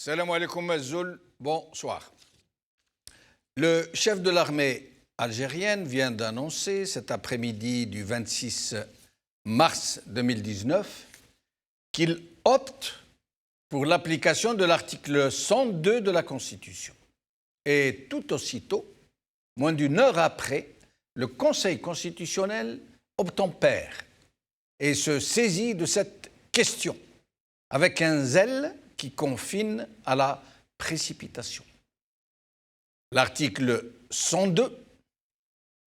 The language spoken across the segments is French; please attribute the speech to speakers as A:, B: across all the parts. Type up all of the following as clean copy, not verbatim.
A: Salam alaikum Azul, bonsoir. Le chef de l'armée algérienne vient d'annoncer cet après-midi du 26 mars 2019 qu'il opte pour l'application de l'article 102 de la Constitution. Et tout aussitôt, moins d'une heure après, le Conseil constitutionnel obtempère et se saisit de cette question avec un zèle qui confine à la précipitation. L'article 102,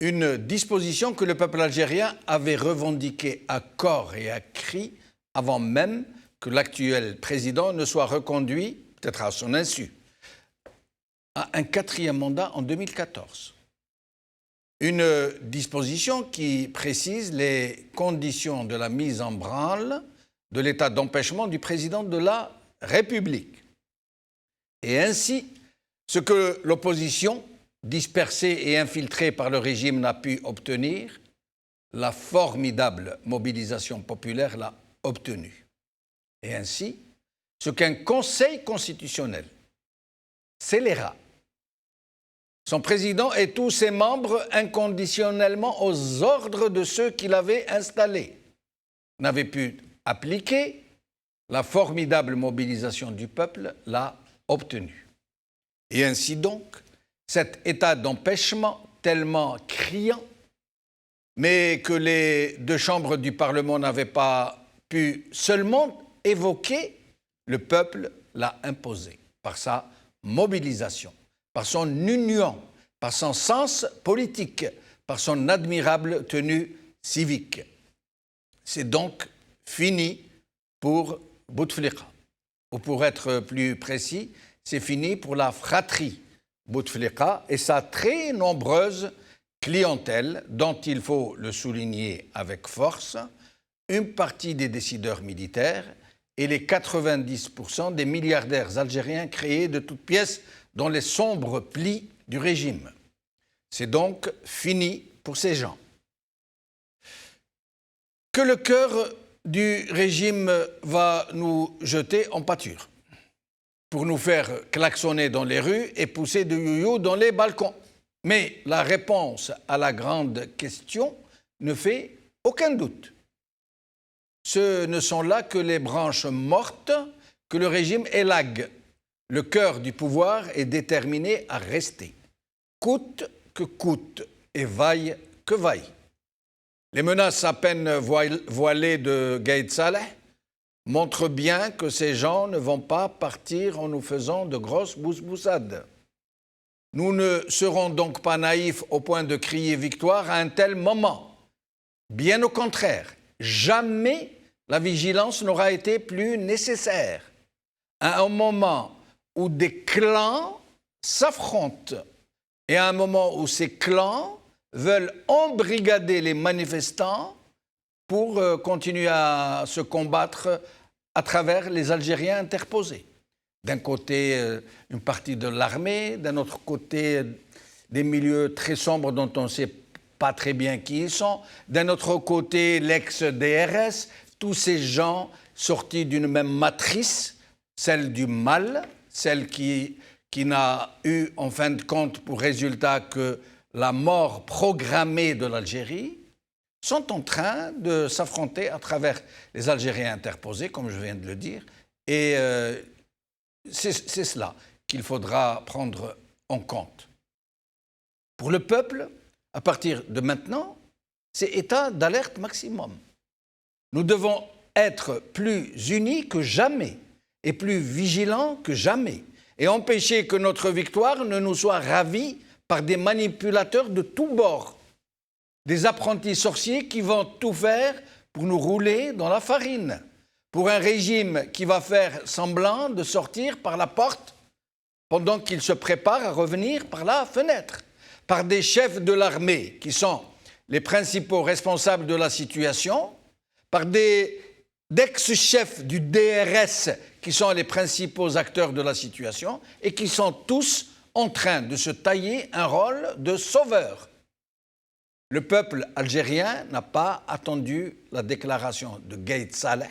A: une disposition que le peuple algérien avait revendiquée à corps et à cri avant même que l'actuel président ne soit reconduit, peut-être à son insu, à un quatrième mandat en 2014. Une disposition qui précise les conditions de la mise en branle de l'état d'empêchement du président de la République. Et ainsi, ce que l'opposition, dispersée et infiltrée par le régime, n'a pu obtenir, la formidable mobilisation populaire l'a obtenu. Et ainsi, ce qu'un Conseil constitutionnel scélérat, son président et tous ses membres inconditionnellement aux ordres de ceux qui l'avaient installé, n'avaient pu appliquer, la formidable mobilisation du peuple l'a obtenue. Et ainsi donc, cet état d'empêchement tellement criant, mais que les deux chambres du Parlement n'avaient pas pu seulement évoquer, le peuple l'a imposé par sa mobilisation, par son union, par son sens politique, par son admirable tenue civique. C'est donc fini pour Bouteflika. Ou pour être plus précis, c'est fini pour la fratrie Bouteflika et sa très nombreuse clientèle dont il faut le souligner avec force, une partie des décideurs militaires et les 90% des milliardaires algériens créés de toutes pièces dans les sombres plis du régime. C'est donc fini pour ces gens. Que le cœur du régime va nous jeter en pâture pour nous faire klaxonner dans les rues et pousser de yoyo dans les balcons. Mais la réponse à la grande question ne fait aucun doute. Ce ne sont là que les branches mortes que le régime élague. Le cœur du pouvoir est déterminé à rester, coûte que coûte et vaille que vaille. Les menaces à peine voilées de Gaïd Saleh montrent bien que ces gens ne vont pas partir en nous faisant de grosses bousboussades. Nous ne serons donc pas naïfs au point de crier victoire à un tel moment. Bien au contraire, jamais la vigilance n'aura été plus nécessaire. À un moment où des clans s'affrontent et à un moment où ces clans veulent embrigader les manifestants pour continuer à se combattre à travers les Algériens interposés. D'un côté, une partie de l'armée, d'un autre côté, des milieux très sombres dont on ne sait pas très bien qui ils sont, d'un autre côté, l'ex-DRS, tous ces gens sortis d'une même matrice, celle du mal, celle qui n'a eu en fin de compte pour résultat que la mort programmée de l'Algérie, sont en train de s'affronter à travers les Algériens interposés, comme je viens de le dire, et c'est cela qu'il faudra prendre en compte. Pour le peuple, à partir de maintenant, c'est état d'alerte maximum. Nous devons être plus unis que jamais et plus vigilants que jamais et empêcher que notre victoire ne nous soit ravie par des manipulateurs de tous bords, des apprentis sorciers qui vont tout faire pour nous rouler dans la farine, pour un régime qui va faire semblant de sortir par la porte pendant qu'il se prépare à revenir par la fenêtre, par des chefs de l'armée qui sont les principaux responsables de la situation, par d'ex-chefs du DRS qui sont les principaux acteurs de la situation et qui sont tous en train de se tailler un rôle de sauveur. Le peuple algérien n'a pas attendu la déclaration de Gaïd Saleh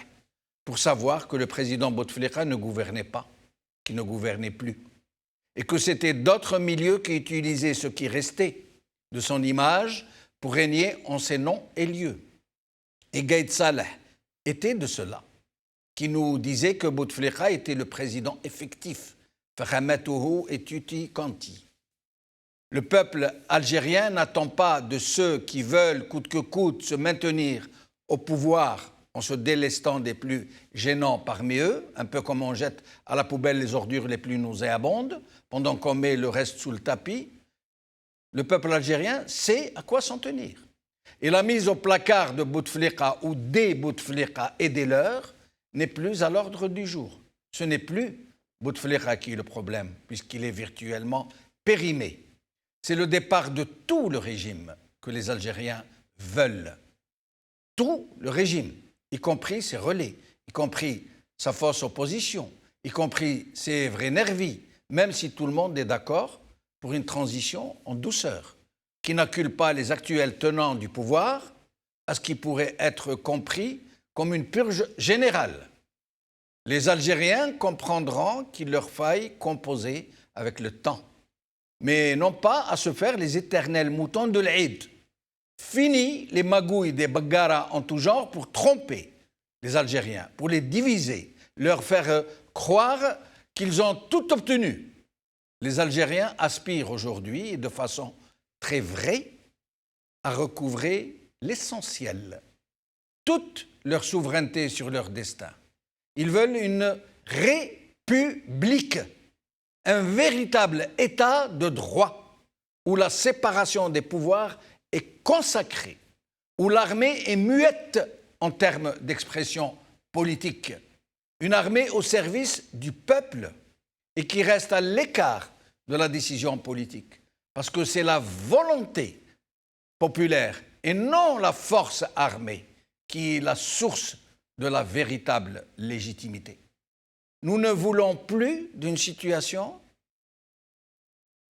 A: pour savoir que le président Bouteflika ne gouvernait pas. qui ne gouvernait plus, et que c'était d'autres milieux qui utilisaient ce qui restait de son image pour régner en ces noms et lieux. Et Gaïd Saleh était de cela, qui nous disait que Bouteflika était le président effectif, Fahamatuhu et Tuti Kanti. Le peuple algérien n'attend pas de ceux qui veulent coûte que coûte se maintenir au pouvoir en se délestant des plus gênants parmi eux, un peu comme on jette à la poubelle les ordures les plus nauséabondes, pendant qu'on met le reste sous le tapis. Le peuple algérien sait à quoi s'en tenir. Et la mise au placard de Bouteflika ou des Bouteflika et des leurs n'est plus à l'ordre du jour. Ce n'est plus Bouteflika qui est le problème, puisqu'il est virtuellement périmé. C'est le départ de tout le régime que les Algériens veulent. Tout le régime, y compris ses relais, y compris sa fausse opposition, y compris ses vrais nervis, même si tout le monde est d'accord pour une transition en douceur, qui n'accule pas les actuels tenants du pouvoir à ce qui pourrait être compris comme une purge générale. Les Algériens comprendront qu'il leur faille composer avec le temps, mais non pas à se faire les éternels moutons de l'Eid. Fini les magouilles des Bagara en tout genre pour tromper les Algériens, pour les diviser, leur faire croire qu'ils ont tout obtenu. Les Algériens aspirent aujourd'hui, et de façon très vraie, à recouvrer l'essentiel, toute leur souveraineté sur leur destin. Ils veulent une république, un véritable état de droit, où la séparation des pouvoirs est consacrée, où l'armée est muette en termes d'expression politique, une armée au service du peuple et qui reste à l'écart de la décision politique, parce que c'est la volonté populaire et non la force armée qui est la source de la véritable légitimité. Nous ne voulons plus d'une situation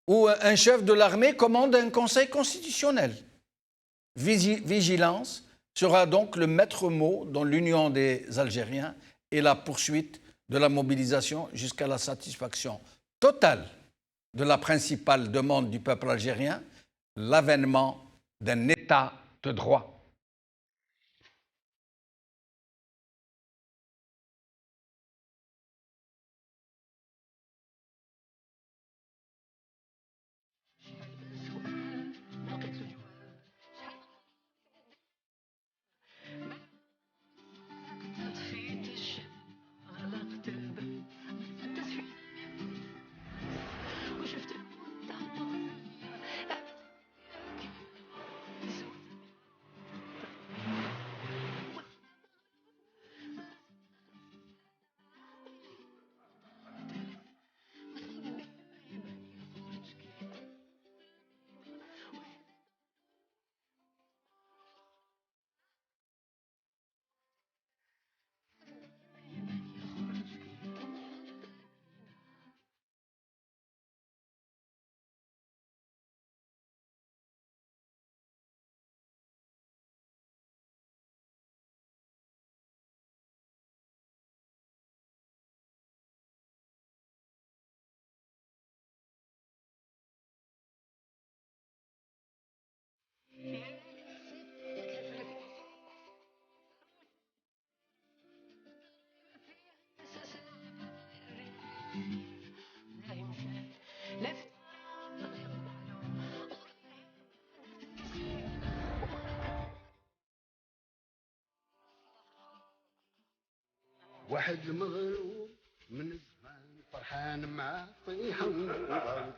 A: où un chef de l'armée commande un conseil constitutionnel. Vigilance sera donc le maître mot dans l'union des Algériens et la poursuite de la mobilisation jusqu'à la satisfaction totale de la principale demande du peuple algérien, l'avènement d'un État de droit.
B: واحد المغلوب من زمان فرحان مع طيحة ونوضة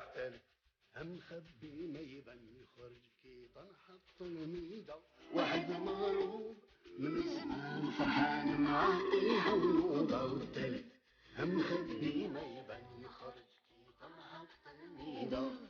B: هم خبي ما يبان يخرج كي تنحط الميدة واحد المغلوب من زمان فرحان مع طيحة ونوضة هم خبي ما يبان يخرج كي تنحط الميدة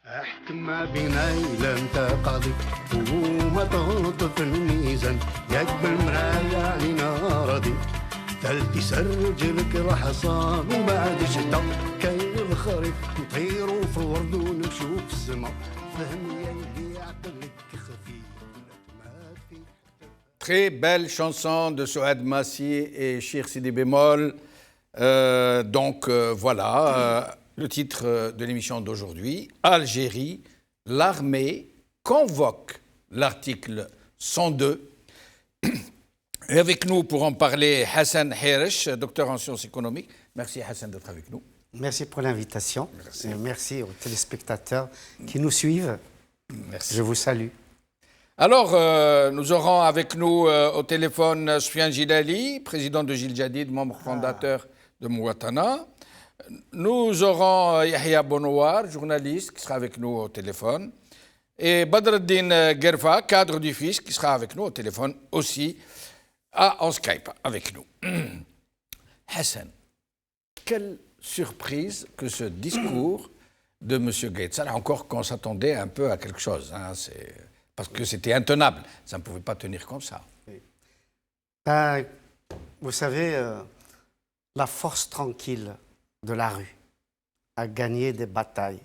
B: احكم ما بينا إلا انت قاضي وما تغلط في الميزان ياك بالمراية علينا راضي ثلث سرج لك الحصان وبعد شتا كاين الخريف نطيروا في الورد ونمشوا في السما فهم يا اللي عقلك خفيف ما فيك.
A: Très belle chanson de Souad Massi et Chir Sidi Bémol. Voilà le titre de l'émission d'aujourd'hui. Algérie, l'armée convoque l'article 102. Et avec nous pour en parler, Hassan Herish, docteur en sciences économiques. Merci Hassan d'être avec nous.
C: Merci pour l'invitation.
A: Merci.
C: Et merci aux téléspectateurs qui nous suivent.
A: Merci.
C: Je vous salue.
A: Alors, nous aurons avec nous au téléphone Soufiane Gilali, président de Gil Jadid, membre fondateur de Mouatana. Nous aurons Yahya Bonouar, journaliste, qui sera avec nous au téléphone. Et Badreddin Gerfa, cadre du FIS, qui sera avec nous au téléphone aussi, en Skype avec nous. Hassan, quelle surprise que ce discours de M. Gates. Alors encore qu'on s'attendait un peu à quelque chose, hein, parce que c'était intenable. Ça ne pouvait pas tenir comme ça.
C: Ben, vous savez, la force tranquille de la rue a gagné des batailles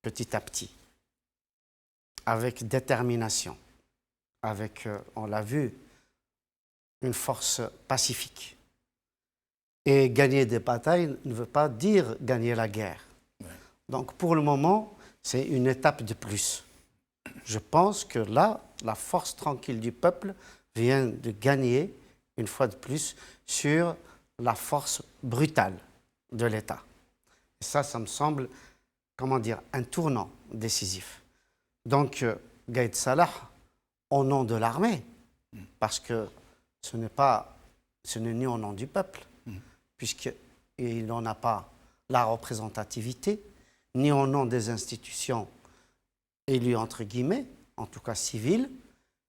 C: petit à petit, avec détermination, avec, on l'a vu, une force pacifique. Et gagner des batailles ne veut pas dire gagner la guerre. Ouais. Donc pour le moment, c'est une étape de plus. Je pense que là, la force tranquille du peuple vient de gagner, une fois de plus, sur la force brutale de l'État. Et ça me semble, comment dire, un tournant décisif. Donc, Gaïd Salah, au nom de l'armée, parce que ce n'est ni au nom du peuple, puisqu'il n'en a pas la représentativité, ni au nom des institutions élues, entre guillemets, en tout cas civiles,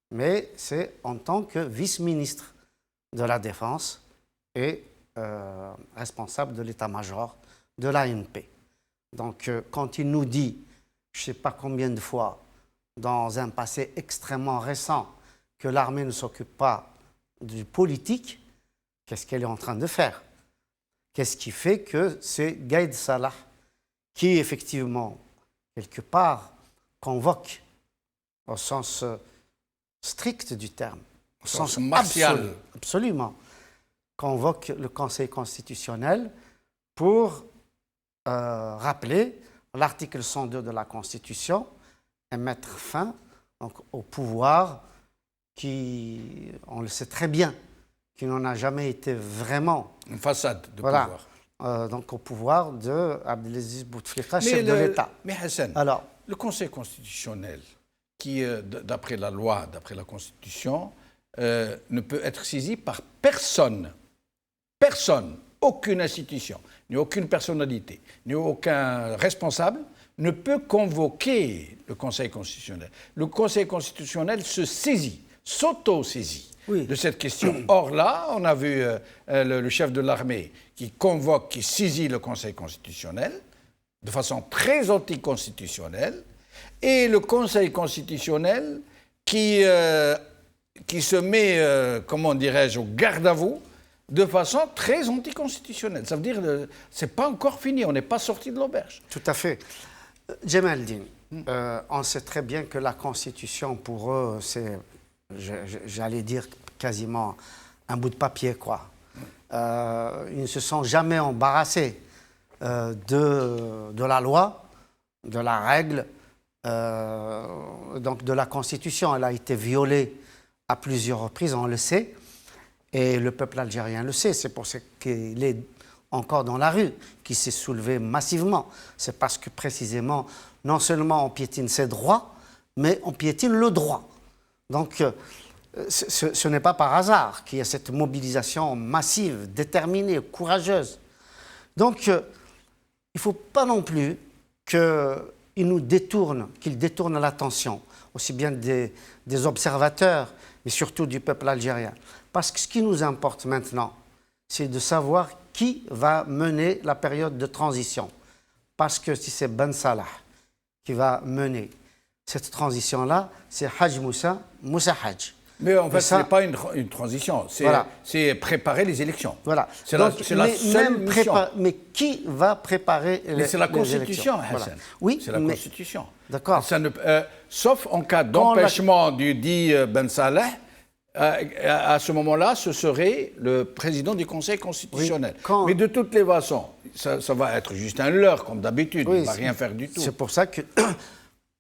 C: mais c'est en tant que vice-ministre de la Défense et responsable de l'état-major de l'ANP. Donc, quand il nous dit, je ne sais pas combien de fois, dans un passé extrêmement récent, que l'armée ne s'occupe pas du politique, qu'est-ce qu'elle est en train de faire? Qu'est-ce qui fait que c'est Gaïd Salah qui, effectivement, quelque part, convoque, au sens strict du terme, au sens martial, absolument, convoque le Conseil constitutionnel pour rappeler l'article 102 de la Constitution et mettre fin donc, au pouvoir qui, on le sait très bien, qui n'en a jamais été vraiment...
A: Une façade de pouvoir.
C: Donc au pouvoir de Abdelaziz Bouteflika, chef de l'État.
A: Mais Hassan, alors, le Conseil constitutionnel, qui, d'après la loi, d'après la Constitution, ne peut être saisi par personne. Personne, aucune institution, ni aucune personnalité, ni aucun responsable ne peut convoquer le Conseil constitutionnel. Le Conseil constitutionnel se saisit, s'auto-saisit de cette question. Or là, on a vu le chef de l'armée qui convoque, qui saisit le Conseil constitutionnel de façon très anticonstitutionnelle, et le Conseil constitutionnel qui se met, comment dirais-je, au garde à vous de façon très anticonstitutionnelle. Ça veut dire que ce n'est pas encore fini, on n'est pas sorti de l'auberge.
C: Tout à fait. Djemal-Din, on sait très bien que la Constitution, pour eux, c'est, j'allais dire, quasiment un bout de papier, quoi. Ils ne se sont jamais embarrassés de la loi, de la règle, donc de la Constitution. Elle a été violée à plusieurs reprises, on le sait, et le peuple algérien le sait. C'est pour ça qu'il est encore dans la rue, qu'il s'est soulevé massivement. C'est parce que précisément, non seulement on piétine ses droits, mais on piétine le droit. Donc, ce n'est pas par hasard qu'il y a cette mobilisation massive, déterminée, courageuse. Donc, il ne faut pas non plus qu'il détourne l'attention, aussi bien des observateurs, mais surtout du peuple algérien. Parce que ce qui nous importe maintenant, c'est de savoir qui va mener la période de transition. Parce que si c'est Ben Salah qui va mener cette transition-là, c'est Haj Moussa Haj.
A: Mais en fait, ce n'est pas une transition, c'est préparer les élections.
C: Voilà.
A: C'est la seule mission.
C: Mais qui va préparer les élections?
A: Mais c'est la Constitution, Hassan.
C: Voilà. Oui,
A: c'est la Constitution.
C: D'accord.
A: Sauf en cas d'empêchement du dit Ben Saleh, à ce moment-là, ce serait le président du Conseil constitutionnel. Oui, mais de toutes les façons, ça va être juste un leurre, comme d'habitude, il ne va rien faire du tout.
C: C'est pour ça que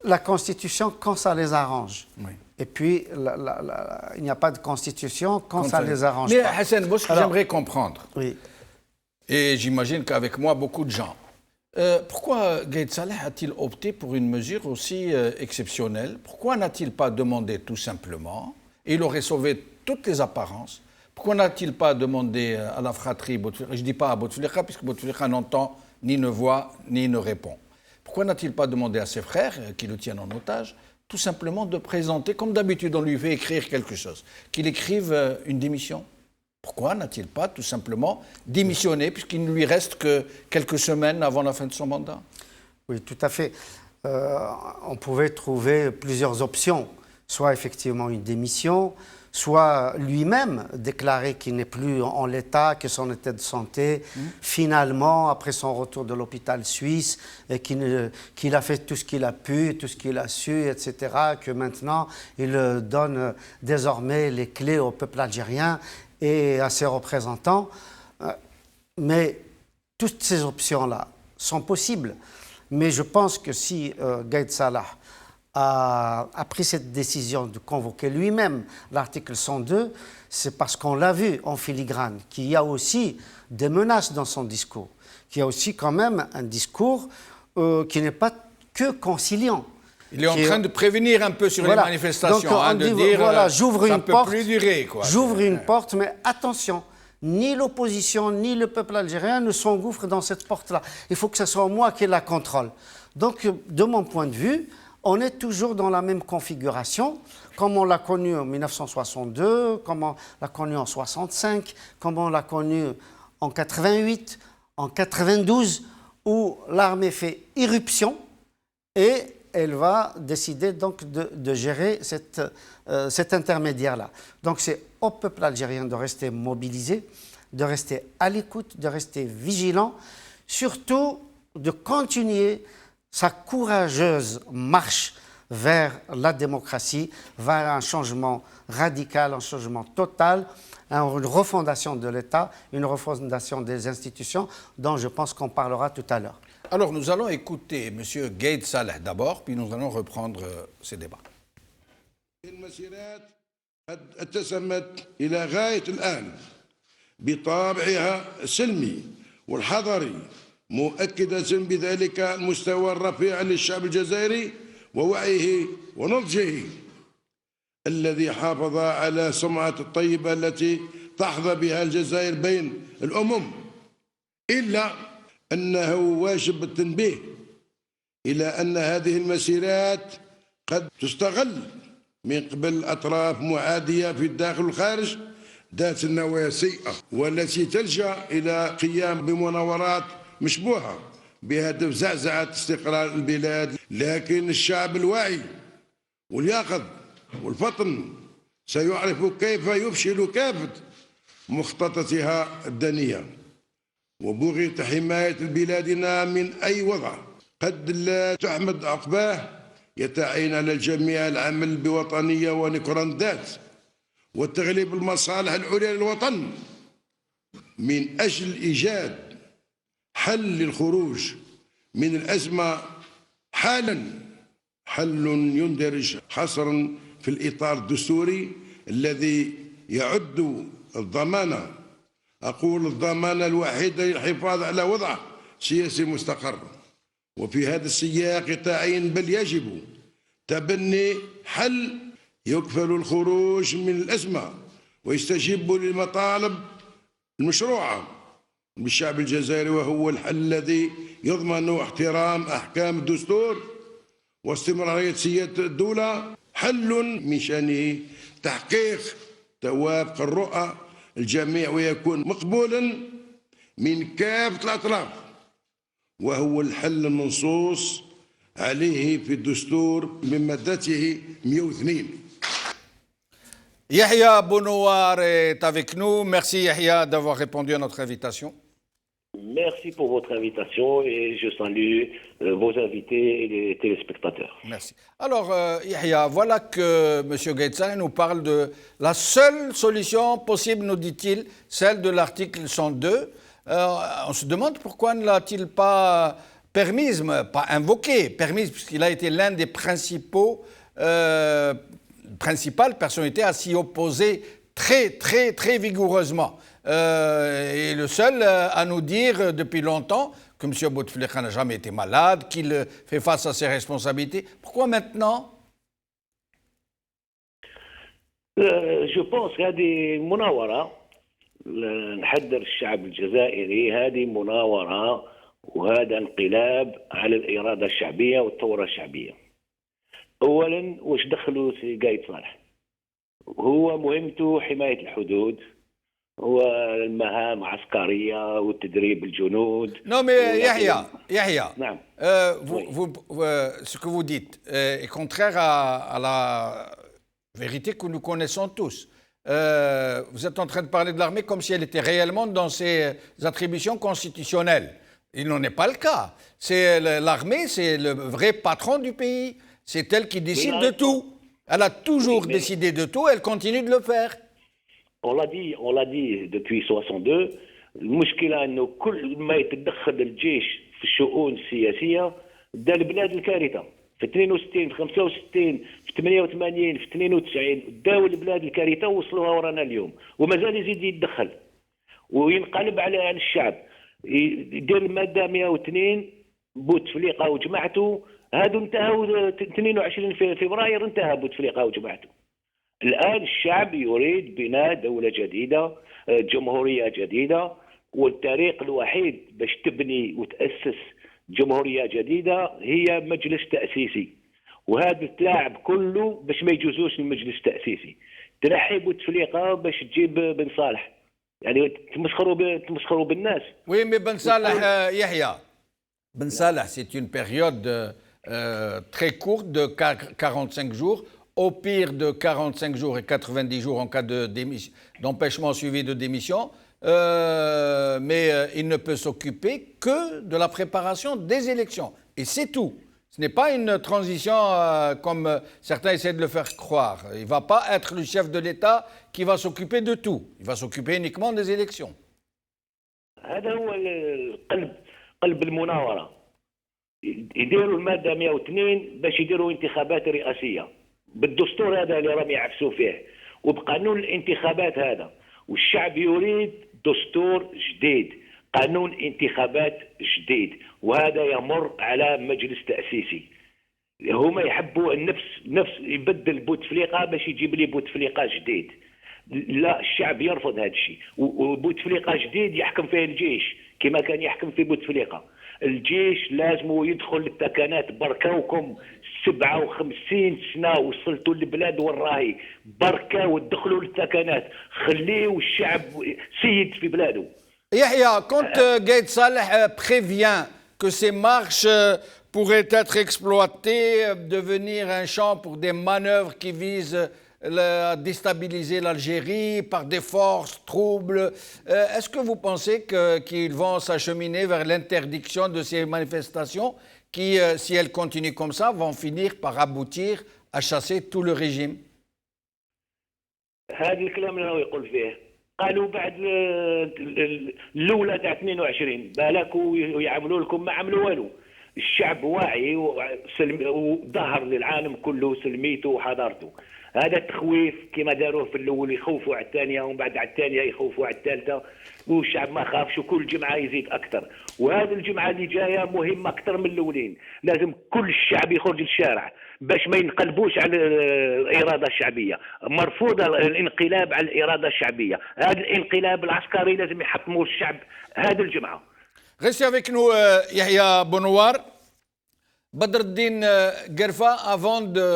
C: la Constitution, quand ça les arrange. Oui. Et puis, il n'y a pas de Constitution quand ça les arrange.
A: Mais Hassan, moi, ce que j'aimerais comprendre,
C: oui.
A: Et j'imagine qu'avec moi, beaucoup de gens, pourquoi Gaïd Saleh a-t-il opté pour une mesure aussi exceptionnelle? Pourquoi n'a-t-il pas demandé tout simplement, et il aurait sauvé toutes les apparences, pourquoi n'a-t-il pas demandé à la fratrie Bouteflika, je ne dis pas à Bouteflika, puisque Bouteflika n'entend, ni ne voit, ni ne répond. Pourquoi n'a-t-il pas demandé à ses frères, qui le tiennent en otage, tout simplement de présenter, comme d'habitude on lui fait écrire quelque chose, qu'il écrive une démission? Pourquoi n'a-t-il pas tout simplement démissionné, puisqu'il ne lui reste que quelques semaines avant la fin de son mandat?
C: Oui, tout à fait. On pouvait trouver plusieurs options. Soit effectivement une démission, soit lui-même déclarer qu'il n'est plus en l'état, que son état de santé, finalement, après son retour de l'hôpital suisse, et qu'il a fait tout ce qu'il a pu, tout ce qu'il a su, etc., que maintenant, il donne désormais les clés au peuple algérien et à ses représentants. Mais toutes ces options-là sont possibles. Mais je pense que si Gaïd Salah a pris cette décision de convoquer lui-même l'article 102, c'est parce qu'on l'a vu en filigrane, qu'il y a aussi des menaces dans son discours, qu'il y a aussi quand même un discours qui n'est pas que conciliant.
A: Il est en train de prévenir un peu sur les manifestations,
C: donc,
A: de dire
C: voilà, j'ouvre une porte,
A: plus durer, quoi.
C: J'ouvre une porte, mais attention, ni l'opposition, ni le peuple algérien ne s'engouffrent dans cette porte-là. Il faut que ce soit moi qui la contrôle. Donc, de mon point de vue, on est toujours dans la même configuration, comme on l'a connu en 1962, comme on l'a connu en 65, comme on l'a connu en 88, en 92, où l'armée fait irruption et elle va décider donc de gérer cet intermédiaire-là. Donc c'est au peuple algérien de rester mobilisé, de rester à l'écoute, de rester vigilant, surtout de continuer sa courageuse marche vers la démocratie, vers un changement radical, un changement total, une refondation de l'État, une refondation des institutions, dont je pense qu'on parlera tout à l'heure.
A: Alors nous allons écouter M. Gaïd Saleh d'abord, puis nous allons reprendre ces débats.
D: المسيرات قد اتسمت إلى غاية الآن بطابعها السلمي والحضري، مؤكدة بذلك المستوى الرفيع للشعب الجزائري ووعيه ونضجه الذي حافظ على سمعة الطيبة التي تحظى بها الجزائر بين الأمم، إلا أنه واجب التنبيه إلى أن هذه المسيرات قد تستغل من قبل أطراف معادية في الداخل والخارج ذات النوايا السيئة، والتي تلجأ إلى قيام بمناورات مشبوهة بهدف زعزعة استقرار البلاد. لكن الشعب الواعي واليقظ والفطن سيعرف كيف يفشل كافة مخططاتها الدنية وبغية حماية بلادنا من أي وضع قد لا تحمد عقباه. يتعين على الجميع العمل بوطنية ونكراندات وتغليب المصالح العليا للوطن من أجل إيجاد حل للخروج من الأزمة حالا، حل يندرج حصرا في الإطار الدستوري الذي يعد الضمانة، أقول الضمانة الوحيدة للحفاظ على وضع سياسي مستقر. وفي هذا السياق تعين بل يجب تبني حل يكفل الخروج من الأزمة ويستجيب للمطالب المشروعة بالشعب الجزائري، وهو الحل الذي يضمن احترام أحكام الدستور واستمرارية سيادة الدولة، حل من شأنه تحقيق توافق الرؤى الجميع ويكون مقبولا من كافة الأطراف، وهو الحل المنصوص عليه في الدستور من مادته 102.
A: Yahya Bonouar est avec nous. Merci Yahya d'avoir répondu à notre invitation.
E: Merci pour votre invitation et je salue vos invités et les téléspectateurs.
A: Merci. Alors, Yahya, voilà que M. Gaëtsan nous parle de la seule solution possible, nous dit-il, celle de l'article 102. On se demande pourquoi ne l'a-t-il pas permise, pas invoquée, permise, puisqu'il a été l'un des principales personnalités à s'y opposer très vigoureusement. Et le seul à nous dire depuis longtemps que M. Bouteflika n'a jamais été malade, qu'il fait face à ses responsabilités. Pourquoi maintenant?
E: Je pense هذه مناورة نحذر الشعب الجزائري، هذه مناورة وهذا انقلاب على الإرادة الشعبية والثورة الشعبية. أولا واش دخلوا سي قايد صالح؟ هو مهمته حماية الحدود، هو المهام عسكرية وتدريب الجنود.
A: Non mais Yahya,
E: نعم.
A: Ce que vous dites est contraire à la vérité que nous connaissons tous. Vous êtes en train de parler de l'armée comme si elle était réellement dans ses attributions constitutionnelles. Il n'en est pas le cas. C'est l'armée, c'est le vrai patron du pays. C'est elle qui décide de tout. Elle a toujours décidé de tout, elle continue de le faire.
E: On l'a dit depuis 62. المشكلة إنه كل ما يتدخل الجيش في الشؤون السياسية دا البلاد الكارثة. في 62 في 65 في 88 في 92 داو البلاد الكارثة ووصلوها ورانا اليوم، ومازال يزيد يتدخل وينقلب على الشعب. يدير المادة 102 بوتفليقة وجماعته، هادو انتهوا 22 فبراير انتهى بوتفليقة وجماعته. الآن الشعب يريد بناء دولة جديدة، جمهورية جديدة، والطريق الوحيد باش تبني وتأسس جمهورية جديدة هي مجلس تأسيسي، وهذا التلاعب كله باش ما يجوزوش المجلس التأسيسي. تنحي بوتفليقة باش تجيب بن صالح، يعني تمسخروا بالناس.
A: Oui, mais Ben Salah, Yahya, Ben Salah, c'est une période très courte de 45 jours, au pire de 45 jours et 90 jours en cas d'empêchement suivi de démission, mais il ne peut s'occuper que de la préparation des élections. Et c'est tout. Ce n'est pas une transition comme certains essaient de le faire croire. Il ne va pas être le chef de l'État qui va s'occuper de tout. Il va s'occuper uniquement des élections.
E: هذا هو قلب المناورة. يديروا المادة 102 باش يديروا انتخابات رئاسية بالدستور هذا اللي راهم يعفسوا فيه وبقانون الانتخابات هذا، والشعب يريد دستور جديد، قانون انتخابات جديد، وهذا يمر على مجلس تأسيسي. هما يحبوا نفس يبدل بوتفليقة باش يجيب لي بوتفليقة جديد. لا، الشعب يرفض هذا الشيء، وبوتفليقة جديد يحكم فيه الجيش كما كان يحكم في بوتفليقة. الجيش لازم يدخل للتكانات. بركاوكم 57 سنة وصلتوا للبلاد والراهي، بركة وتدخلوا للتكانات، خليوا الشعب سيد في بلاده.
A: Yahya, quand Gaïd Saleh prévient que ces marches pourraient être exploitées, devenir un champ pour des manœuvres qui visent à déstabiliser l'Algérie par des forces troubles, est-ce que vous pensez qu'ils vont s'acheminer vers l'interdiction de ces manifestations qui, si elles continuent comme ça, vont finir par aboutir à chasser tout le régime?
E: هذا الكلام اللي يقول فيه قالوا بعد الاولى تاع 22 بالك ويعملوا لكم ما عملوا والو. الشعب واعي وظهر للعالم كله سلميته وحضارته. هذا التخويف كما داروه في الاول، يخوفوا على الثانيه ومن بعد على الثانيه يخوفوا على الثالثه، والشعب ما خافش وكل جمعه يزيد اكثر. وهذه الجمعه اللي جايه مهمه اكثر من الاولين، لازم كل الشعب يخرج للشارع باش ما ينقلبوش على الاراده الشعبيه. مرفوض الانقلاب على الاراده الشعبيه، هذا الانقلاب العسكري لازم يحطموه الشعب هذه الجمعه.
A: Restez avec nous, Yahya Bonouar. Badreddin Gerfa, avant de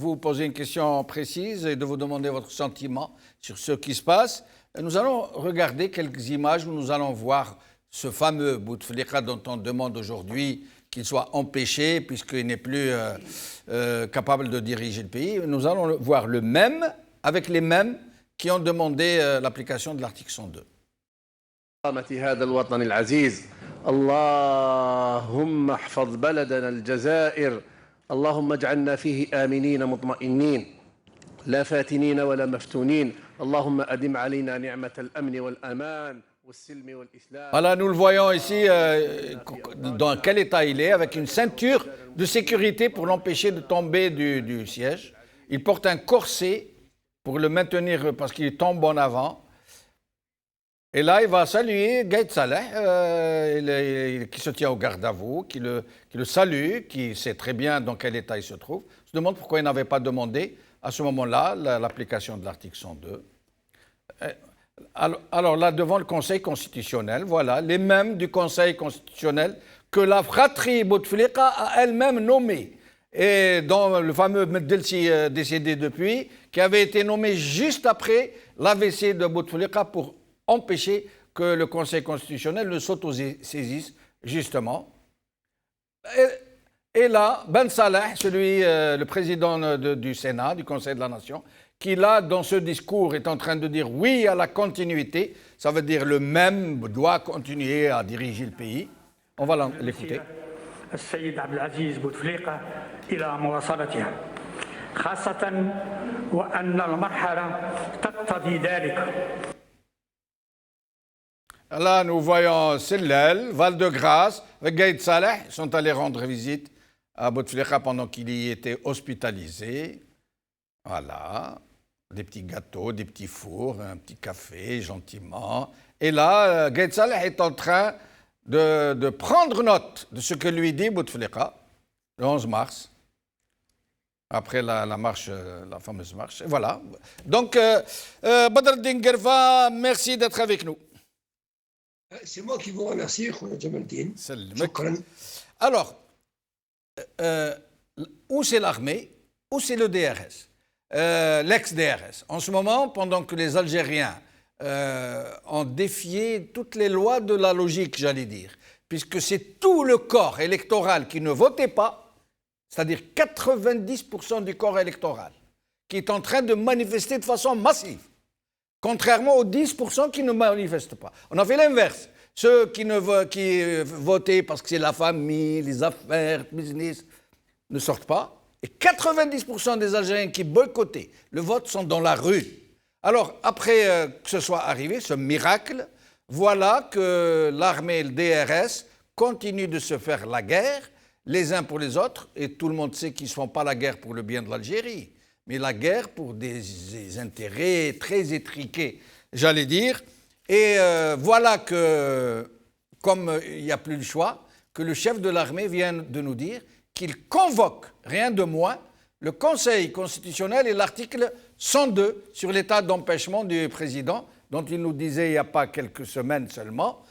A: vous poser une question précise et de vous demander votre sentiment sur ce qui se passe, nous allons regarder quelques images où nous allons voir ce fameux Bouteflika dont on demande aujourd'hui qu'il soit empêché puisqu'il n'est plus capable de diriger le pays. Nous allons voir le même avec les mêmes qui ont demandé l'application de l'article 102.
F: هذا الوطن العزيز اللهم احفظ بلدنا الجزائر اللهم اجعلنا فيه آمنين مطمئنين لا فاتنين ولا مفتونين اللهم أدم علينا نعمة الأمن والأمان والسلم والإسلام.
A: Voilà, nous le voyons ici dans quel état il est, avec une ceinture de sécurité pour l'empêcher de tomber du siège. Il porte un corset pour le maintenir parce qu'il tombe en avant. Et là, il va saluer Gaïd Saleh, qui se tient au garde à vous, qui le salue, qui sait très bien dans quel état il se trouve. Je demande pourquoi il n'avait pas demandé à ce moment-là l'application de l'article 102. Alors là, devant le Conseil constitutionnel, voilà, les mêmes du Conseil constitutionnel que la fratrie Bouteflika a elle-même nommé. Et dans le fameux Meddelsi décédé depuis, qui avait été nommé juste après l'AVC de Bouteflika pour empêcher que le Conseil constitutionnel ne s'autosaisisse, justement. Et là, Ben Saleh, le président du Sénat, du Conseil de la Nation, qui là, dans ce discours, est en train de dire oui à la continuité, ça veut dire le même doit continuer à diriger le pays. On va l'écouter.
G: السيد عبد العزيز بوتفليقة إلى مواصلتها خاصة وأن المرحلة تقتضي ذلك.
A: Là, nous voyons Sellel, Val-de-Grâce, avec Gaïd Saleh, ils sont allés rendre visite à Bouteflika pendant qu'il y était hospitalisé. Voilà, des petits gâteaux, des petits fours, un petit café, gentiment. Et là, Gaïd Saleh est en train de prendre note de ce que lui dit Bouteflika, le 11 mars, après la marche, la fameuse marche. Et voilà. Donc, Badreddine Guerfa, merci d'être avec nous.
H: C'est moi qui vous remercie, Khouya Jamaldine.
A: Alors, où c'est l'armée, où c'est le DRS, l'ex-DRS. En ce moment, pendant que les Algériens ont défié toutes les lois de la logique, j'allais dire, puisque c'est tout le corps électoral qui ne votait pas, c'est-à-dire 90% du corps électoral, qui est en train de manifester de façon massive. Contrairement aux 10% qui ne manifestent pas. On a fait l'inverse. Ceux qui votaient parce que c'est la famille, les affaires, le business, ne sortent pas. Et 90% des Algériens qui boycottaient le vote sont dans la rue. Alors, après que ce soit arrivé, ce miracle, voilà que l'armée et le DRS continuent de se faire la guerre, les uns pour les autres, et tout le monde sait qu'ils ne se font pas la guerre pour le bien de l'Algérie, mais la guerre pour des intérêts très étriqués, j'allais dire. Et voilà que, comme il n'y a plus le choix, que le chef de l'armée vient de nous dire qu'il convoque, rien de moins, le Conseil constitutionnel et l'article 102 sur l'état d'empêchement du président, dont il nous disait il n'y a pas quelques semaines seulement,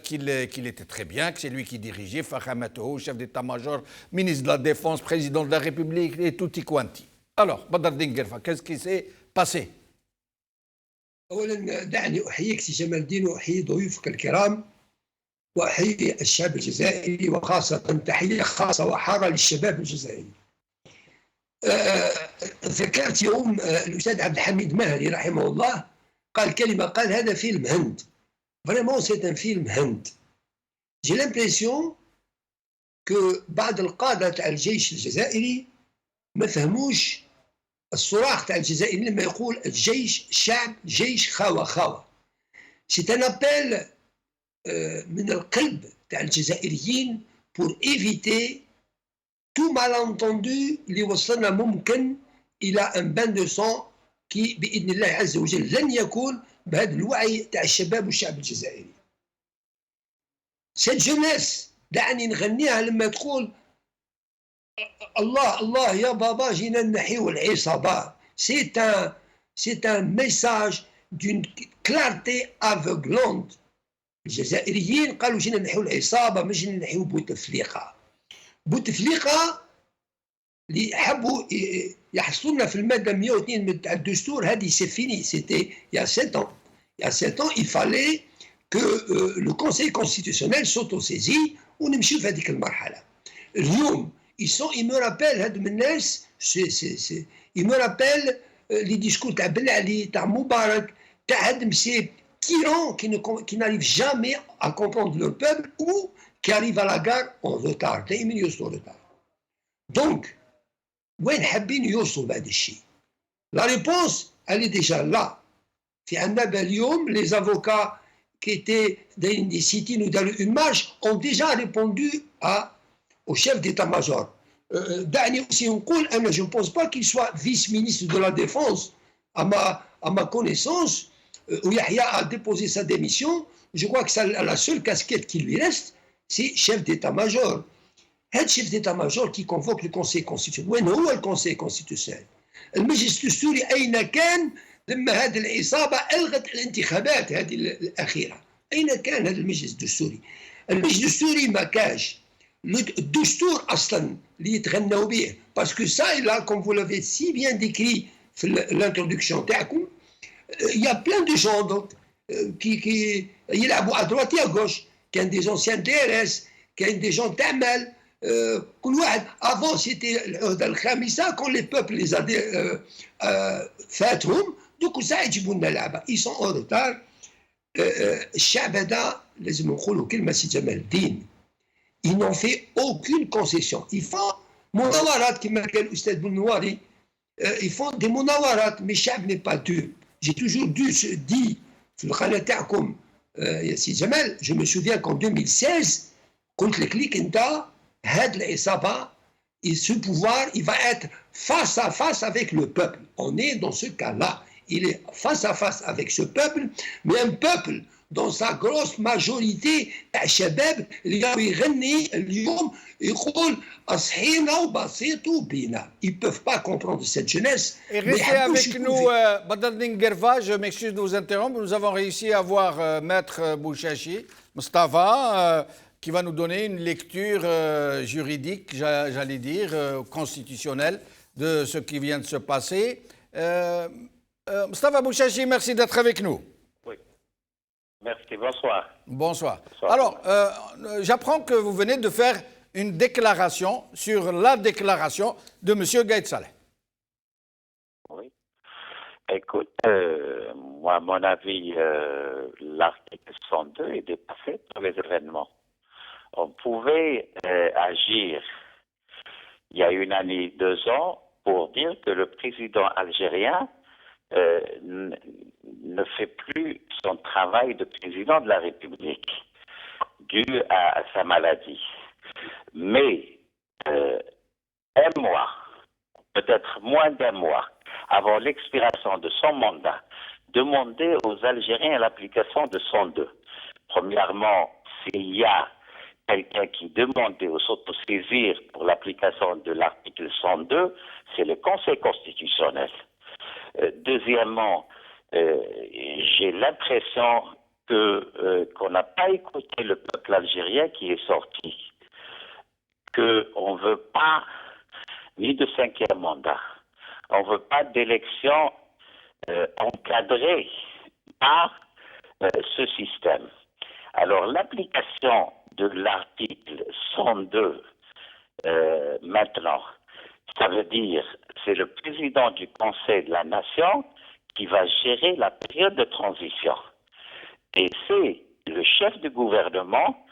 A: qu'il était très bien, que c'est lui qui dirigeait, Fakhamatou, chef d'état-major, ministre de la Défense, président de la République et tutti quanti. Alors, Badreddine Guerfa, qu'est-ce qui s'est passé?
H: أولا دعني أحييك سي جمال الدين وأحيي ضيوفك الكرام وأحيي الشعب الجزائري وخاصة تحية خاصة وحارة للشباب الجزائري. ذكرت يوم الأستاذ عبد الحميد مهري رحمه الله قال كلمة، قال هذا فيلم هند. Vraiment c'est un film هند. J'ai l'impression que بعض القادة تاع الجيش الجزائري ما فهموش الصراخ تاع الجزائريين لما يقول الجيش الشعب جيش خاوة خاوة. C'est un appel من القلب تاع الجزائريين pour éviter tout malentendu اللي وصلنا ممكن إلى un bain de sang qui بإذن الله عز وجل لن يكون بهذا الوعي تاع الشباب والشعب الجزائري. Cette jeunesse دعني نغنيها لما تقول Allah, Allah, ya baba, jina nahiou al-isaba. C'est un message d'une clarté aveuglante. الجزائريين قالوا جينا نحيو العصابة مش جينا نحيو بوتفليقة. بوتفليقة اللي حبوا يحصلونا في المادة 102 تاع الدستور هذه سي فيني، c'était il y a 7 ans. Il y a 7 ans, il fallait que le Conseil constitutionnel s'autosaisit ونمشيو في هذيك المرحله. اليوم ils me rappellent هاد من الناس ils me rappellent les discours تاع بن علي تاع مبارك تاع هاد مسي tyrans qui n'arrivent jamais à comprendre leur peuple ou qui arrivent à la gare en retard دائما يوصلوا retard. Donc وين حابين يوصلوا بهذا الشيء؟ La réponse elle est déjà là. في عندنا اليوم les avocats qui étaient dans des sit-ins ou dans une marche ont déjà répondu au chef d'état-major. دعني aussi نقول أنا je ne pense pas qu'il soit vice-ministre de la défense à ma connaissance. Yahya a déposé sa démission. Je crois que la seule casquette qui lui reste, c'est chef d'état-major. Le chef d'état-major qui convoque le Conseil constitutionnel. وين هو الكونسي كونستيتيوسيونيل؟ المجلس الدستوري أين كان لما هذه العصابة ألغت الانتخابات هذه الأخيرة؟ أين كان هذا المجلس الدستوري؟ المجلس الدستوري ما كاش. الدستور أصلا اللي يتغنوا به باسكو سا إلا كوم فو لافي سي بيان ديكري في الانترودكسيون تاعكم. Il y a plein de gens donc, qui يلعبوا à droite et à gauche. كاين des anciens DRS, كاين des gens تعمل. كل واحد avant c'était العهدة الخامسة quand les peuples les a فاتهم دوك ساعة يجيبوا لنا لعبة. Ils sont en retard. الشعب هذا لازم نقولوا كلمة سي جمال الدين. Ils n'ont fait aucune concession. Ils font مناورات كما قال الأستاذ بنواري. Ils font des مناورات mais الشعب n'est pas dupe. J'ai toujours dit في القناة تاعكم يا سي جمال. Je me souviens qu'en 2016 قلت لك ليك أنت هاد العصابة ce pouvoir il va être face à face avec le peuple. On est dans ce cas-là. Il est face à face avec ce peuple, mais un peuple dans sa grosse majorité تاع الشباب اللي يغني اليوم يقول أصحينا وبسيطوا بينا. Ils peuvent pas comprendre cette jeunesse.
A: Et restez avec nous, Badardine Gerva, je m'excuse de vous interrompre. Nous avons réussi à voir Maître Bouchachi, Mustafa, qui va nous donner une lecture juridique, j'allais dire, constitutionnelle, de ce qui vient de se passer. Mustafa Bouchachi, merci d'être avec nous.
E: Oui. Merci, bonsoir.
A: Bonsoir. Alors, j'apprends que vous venez de faire une déclaration sur la déclaration de M. Gaïd Saleh.
E: Oui. Écoute, moi, à mon avis, l'article 102 est dépassé par les événements. On pouvait agir il y a une année, 2 ans, pour dire que le président algérien ne fait plus son travail de président de la République dû à sa maladie. Mais un mois, peut-être moins d'un mois, avant l'expiration de son mandat, demander aux Algériens l'application de 102. Premièrement, s'il y a quelqu'un qui demandait ou s'autosaisir pour l'application de l'article 102, c'est le Conseil constitutionnel. Deuxièmement, j'ai l'impression qu'on n'a pas écouté le peuple algérien qui est sorti, qu'on ne veut pas ni de 5e mandat, on ne veut pas d'élection encadrée par ce système. Alors l'application de l'article 102 maintenant, ça veut dire c'est le président du Conseil de la Nation qui va gérer la période de transition. Et c'est le chef du gouvernement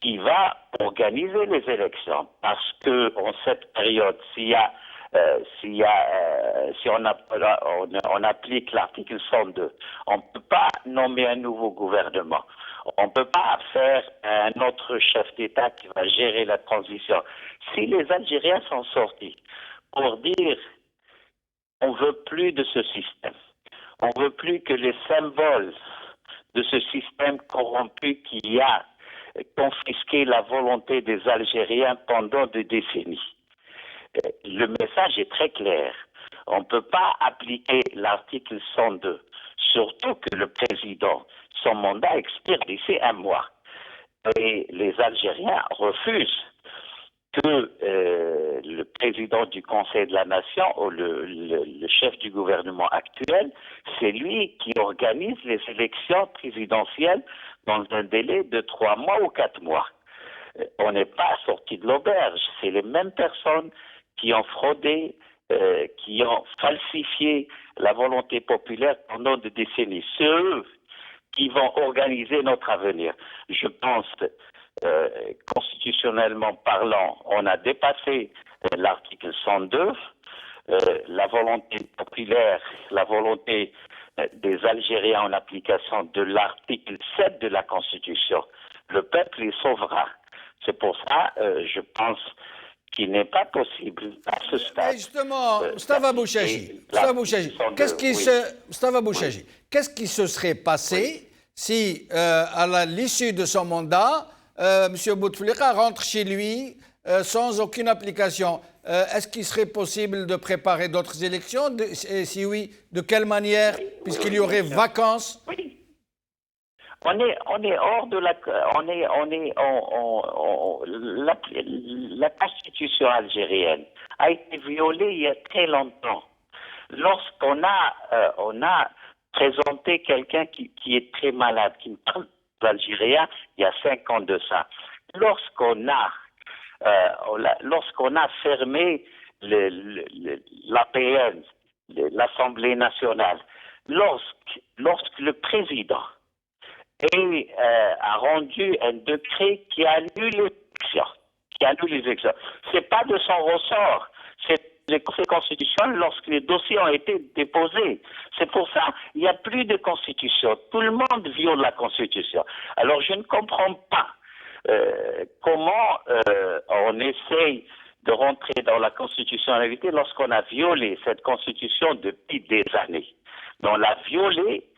E: qui va organiser les élections. Parce que en cette période, si on applique l'article 102, on ne peut pas nommer un nouveau gouvernement. On ne peut pas faire un autre chef d'État qui va gérer la transition. Si les Algériens sont sortis pour dire on ne veut plus de ce système, on ne veut plus que les symboles de ce système corrompu qui a confisqué la volonté des Algériens pendant des décennies. Le message est très clair. On ne peut pas appliquer l'article 102, surtout que le président, son mandat expire d'ici un mois. Et les Algériens refusent
I: que le président du Conseil de la Nation, ou le chef du gouvernement actuel, c'est lui qui organise les élections présidentielles dans un délai de 3 mois ou 4 mois. On n'est pas sorti de l'auberge. C'est les mêmes personnes qui ont fraudé, qui ont falsifié la volonté populaire pendant des décennies. C'est eux qui vont organiser notre avenir. Je pense, constitutionnellement parlant, on a dépassé l'article 102. La volonté populaire, la volonté des Algériens en application de l'article 7 de la Constitution. Le peuple est souverain. C'est pour ça, je pense qu'il n'est pas possible à ce stade.
A: Mais justement, Mustafa Bouchachi, qu'est-ce qui se serait passé si, à l'issue de son mandat, M. Bouteflika rentre chez lui sans aucune application? Est-ce qu'il serait possible de préparer d'autres élections? Et si oui, de quelle manière? Puisqu'il y aurait vacances.
I: Oui. On est hors de la, la Constitution algérienne a été violée il y a très longtemps. Lorsqu'on a présenté quelqu'un qui est très malade, qui ne parle pas algérien, il y a 5 ans de ça. Lorsqu'on a fermé l'APN, l'Assemblée nationale, lorsque le président a rendu un décret qui annule les élections. C'est pas de son ressort. C'est le Conseil constitutionnel lorsque les dossiers ont été déposés. C'est pour ça qu'il n'y a plus de constitution. Tout le monde viole la constitution. Alors je ne comprends pas comment on essaye de rentrer dans la constitutionnalité lorsqu'on a violé cette constitution depuis des années. On l'a violée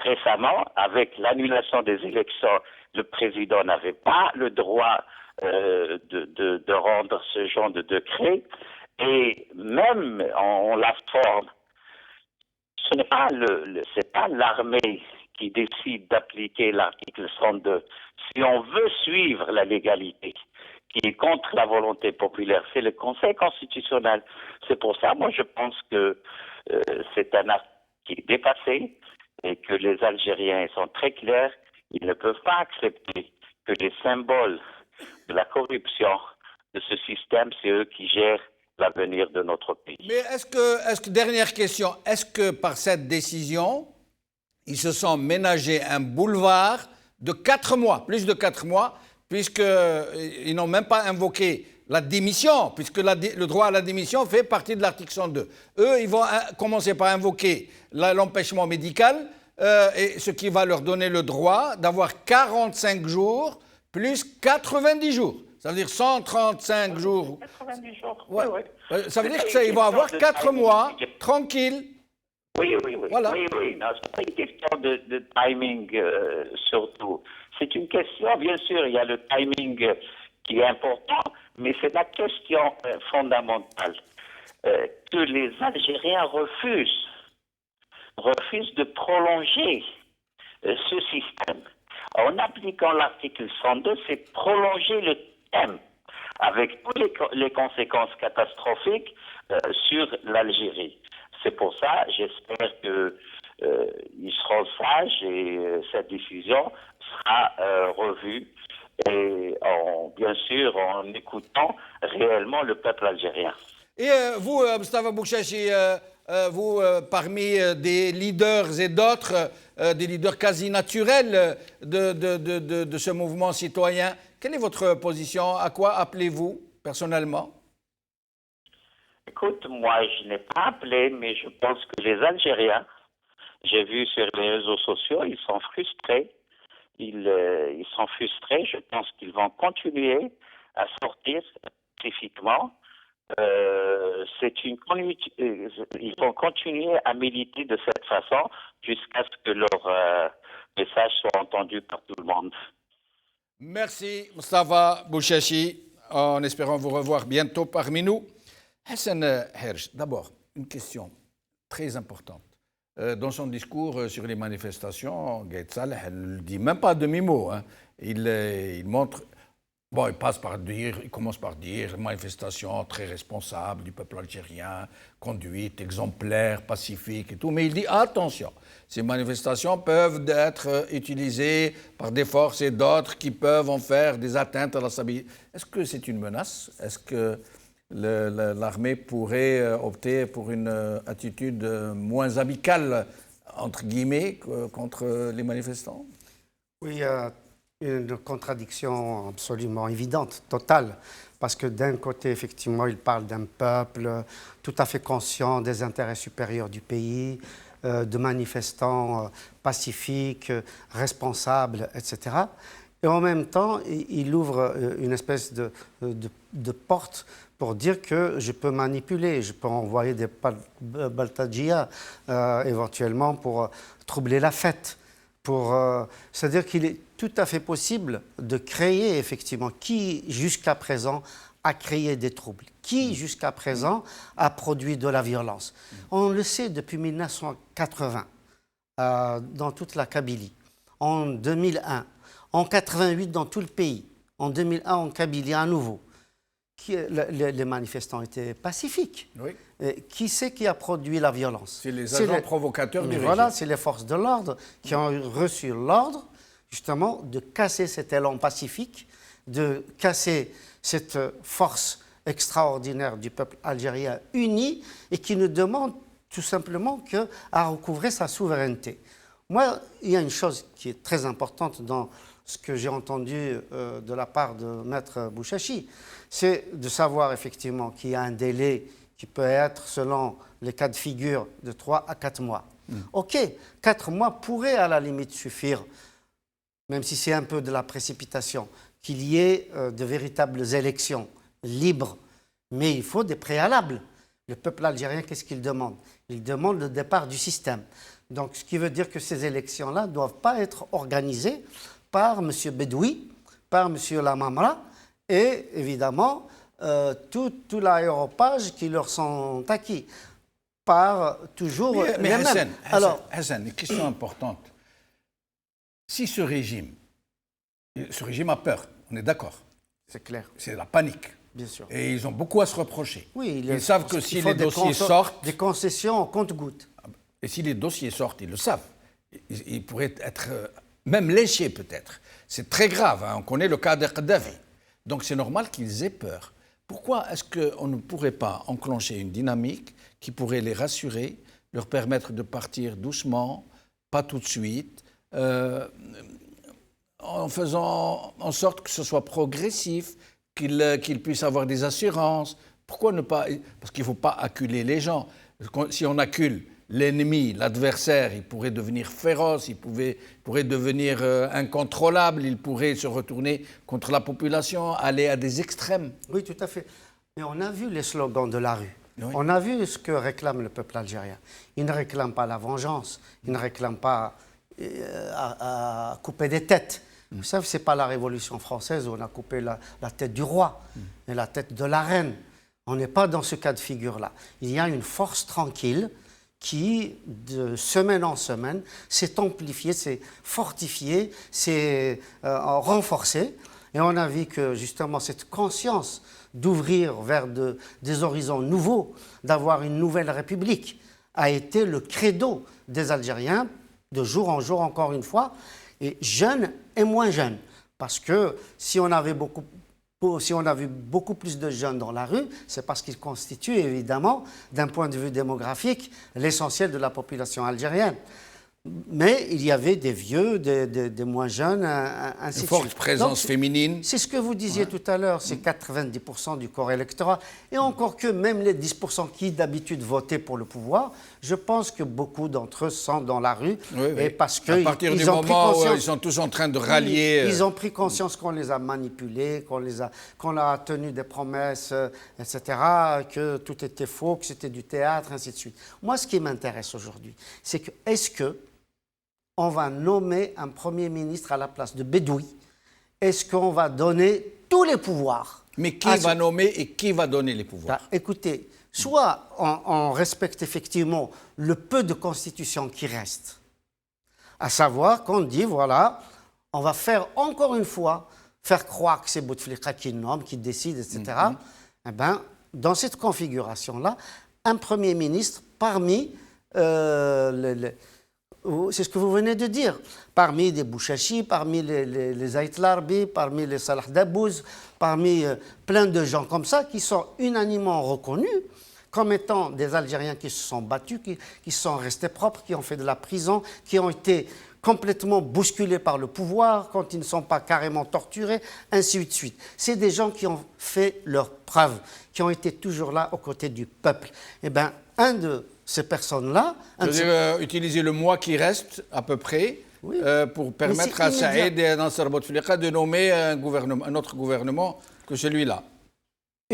I: récemment, avec l'annulation des élections, le président n'avait pas le droit de rendre ce genre de décret. Et même en la forme, ce n'est pas l'armée qui décide d'appliquer l'article 102. Si on veut suivre la légalité, qui est contre la volonté populaire, c'est le Conseil constitutionnel. C'est pour ça, moi, je pense que c'est un acte qui est dépassé, et que les Algériens sont très clairs, ils ne peuvent pas accepter que les symboles de la corruption de ce système, c'est eux qui gèrent l'avenir de notre pays.
A: Mais est-ce que, dernière question, est-ce que par cette décision, ils se sont ménagés un boulevard de 4 mois, plus de 4 mois, puisqu'ils n'ont même pas invoqué la démission, puisque le droit à la démission fait partie de l'article 102. Eux, ils vont commencer par invoquer l'empêchement médical, et ce qui va leur donner le droit d'avoir 45 jours plus 90 jours. Ça veut dire 135 jours.
I: 90 jours,
A: ouais.
I: Oui.
A: Ça veut dire qu'ils vont avoir 4 mois tranquilles.
I: Oui.
A: Voilà.
I: Oui. Non, c'est pas une question de timing surtout. C'est une question, bien sûr, il y a le timing qui est important, mais c'est la question fondamentale que les Algériens refusent de prolonger ce système. En appliquant l'article 102, c'est prolonger le thème avec toutes les conséquences catastrophiques sur l'Algérie. C'est pour ça, j'espère qu'ils seront sages et cette décision sera revue, et bien sûr en écoutant réellement le peuple algérien.
A: Et vous, Mustafa Bouchachi, vous, parmi des leaders et d'autres, des leaders quasi naturels de ce mouvement citoyen, quelle est votre position? À quoi appelez-vous personnellement?
I: Écoute, moi, je n'ai pas appelé, mais je pense que les Algériens, j'ai vu sur les réseaux sociaux, ils sont frustrés. Ils sont frustrés. Je pense qu'ils vont continuer à sortir pacifiquement. Ils vont continuer à militer de cette façon jusqu'à ce que leur message soit entendu par tout le monde.
A: Merci, Mustafa Bouchachi, en espérant vous revoir bientôt parmi nous. Hassan Herj, d'abord, une question très importante. Dans son discours sur les manifestations, Gaït Saleh ne le dit même pas à demi-mot. Hein. Il montre Bon, il commence par dire manifestation très responsable du peuple algérien, conduite exemplaire, pacifique et tout. Mais il dit attention, ces manifestations peuvent être utilisées par des forces et d'autres qui peuvent en faire des atteintes à la stabilité. Est-ce que c'est une menace? Est-ce que l'armée pourrait opter pour une attitude moins amicale, entre guillemets, contre les manifestants?
C: Oui, il y a une contradiction absolument évidente, totale, parce que d'un côté, effectivement, il parle d'un peuple tout à fait conscient des intérêts supérieurs du pays, de manifestants pacifiques, responsables, etc. Et en même temps, il ouvre une espèce de porte pour dire que je peux manipuler, je peux envoyer des baltadjia éventuellement pour troubler la fête. C'est-à-dire qu'il est tout à fait possible de créer, effectivement, qui jusqu'à présent a créé des troubles, qui jusqu'à présent a produit de la violence. On le sait depuis 1980, dans toute la Kabylie, en 2001, en 88 dans tout le pays, en 2001 en Kabylie à nouveau. Les manifestants étaient pacifiques.
A: Oui.
C: Qui c'est qui a produit la violence?
A: C'est les agents provocateurs du régime.
C: Voilà, c'est les forces de l'ordre qui ont reçu l'ordre, justement, de casser cet élan pacifique, de casser cette force extraordinaire du peuple algérien uni et qui ne demande tout simplement qu'à recouvrer sa souveraineté. Moi, il y a une chose qui est très importante dans ce que j'ai entendu de la part de Maître Bouchachi, c'est de savoir effectivement qu'il y a un délai qui peut être, selon les cas de figure, de 3 à 4 mois. OK, 4 mois pourraient à la limite suffire, même si c'est un peu de la précipitation, qu'il y ait de véritables élections libres. Mais il faut des préalables. Le peuple algérien, qu'est-ce qu'il demande? Il demande le départ du système. Donc, ce qui veut dire que ces élections-là ne doivent pas être organisées par M. Bedoui, par M. Lamamra et évidemment tout l'aéropage qui leur sont acquis par toujours les mêmes.
A: Hassan, une question importante. Si ce régime a peur, on est d'accord.
C: C'est clair.
A: C'est la panique.
C: Bien sûr.
A: Et ils ont beaucoup à se reprocher.
C: Oui,
A: ils savent que si les dossiers sortent...
C: Des concessions en compte-gouttes.
A: Et si les dossiers sortent, ils le savent. Ils pourraient être même léchés peut-être. C'est très grave, hein. On connaît le cas de Kadhafi. Donc c'est normal qu'ils aient peur. Pourquoi est-ce qu'on ne pourrait pas enclencher une dynamique qui pourrait les rassurer, leur permettre de partir doucement, pas tout de suite, en faisant en sorte que ce soit progressif, qu'ils puissent avoir des assurances? Pourquoi ne pas... Parce qu'il ne faut pas acculer les gens. Si on accule l'ennemi, l'adversaire, il pourrait devenir féroce, il pourrait devenir incontrôlable, il pourrait se retourner contre la population, aller à des extrêmes.
C: Oui, tout à fait. Mais on a vu les slogans de la rue. Oui. On a vu ce que réclame le peuple algérien. Il ne réclame pas la vengeance, il ne réclame pas à couper des têtes. Vous savez, ce n'est pas la Révolution française où on a coupé la tête du roi et la tête de la reine. On n'est pas dans ce cas de figure-là. Il y a une force tranquille qui, de semaine en semaine, s'est amplifiée, s'est fortifiée, s'est renforcée. Et on a vu que, justement, cette conscience d'ouvrir vers des horizons nouveaux, d'avoir une nouvelle République, a été le credo des Algériens, de jour en jour, encore une fois, et jeunes et moins jeunes. Parce que si on a vu beaucoup plus de jeunes dans la rue, c'est parce qu'ils constituent évidemment, d'un point de vue démographique, l'essentiel de la population algérienne. Mais il y avait des vieux, des moins jeunes, ainsi de suite.
A: Une forte présence féminine.
C: C'est ce que vous disiez tout à l'heure, c'est 90% du corps électoral. Et encore que même les 10% qui d'habitude votaient pour le pouvoir, je pense que beaucoup d'entre eux sont dans la rue.
A: Oui, oui.
C: Et parce que
A: à partir du moment où ils sont tous en train de rallier...
C: Ils ont pris conscience qu'on les a manipulés, qu'on leur a tenu des promesses, etc., que tout était faux, que c'était du théâtre, ainsi de suite. Moi, ce qui m'intéresse aujourd'hui, c'est que est-ce que on va nommer un Premier ministre à la place de Bedoui? Est-ce qu'on va donner tous les pouvoirs?
A: Mais qui va nommer et qui va donner les pouvoirs?
C: Écoutez, soit on respecte effectivement le peu de constitution qui reste, à savoir qu'on dit, voilà, on va faire encore une fois faire croire que c'est Bouteflika qui nomme, qui décide, etc. Eh ben, dans cette configuration-là, un Premier ministre parmi c'est ce que vous venez de dire. Parmi les Bouchachi, parmi les Aït Larbi, parmi les Salah Dabouz, parmi plein de gens comme ça qui sont unanimement reconnus comme étant des Algériens qui se sont battus, qui sont restés propres, qui ont fait de la prison, qui ont été complètement bousculés par le pouvoir, quand ils ne sont pas carrément torturés, ainsi de suite. C'est des gens qui ont fait leurs preuves, qui ont été toujours là aux côtés du peuple. Eh bien, un de ces personnes-là...
A: utiliser le mois qui reste, à peu près, oui. Pour permettre à Saïd et Nasser Bouteflika de nommer un autre gouvernement que celui-là.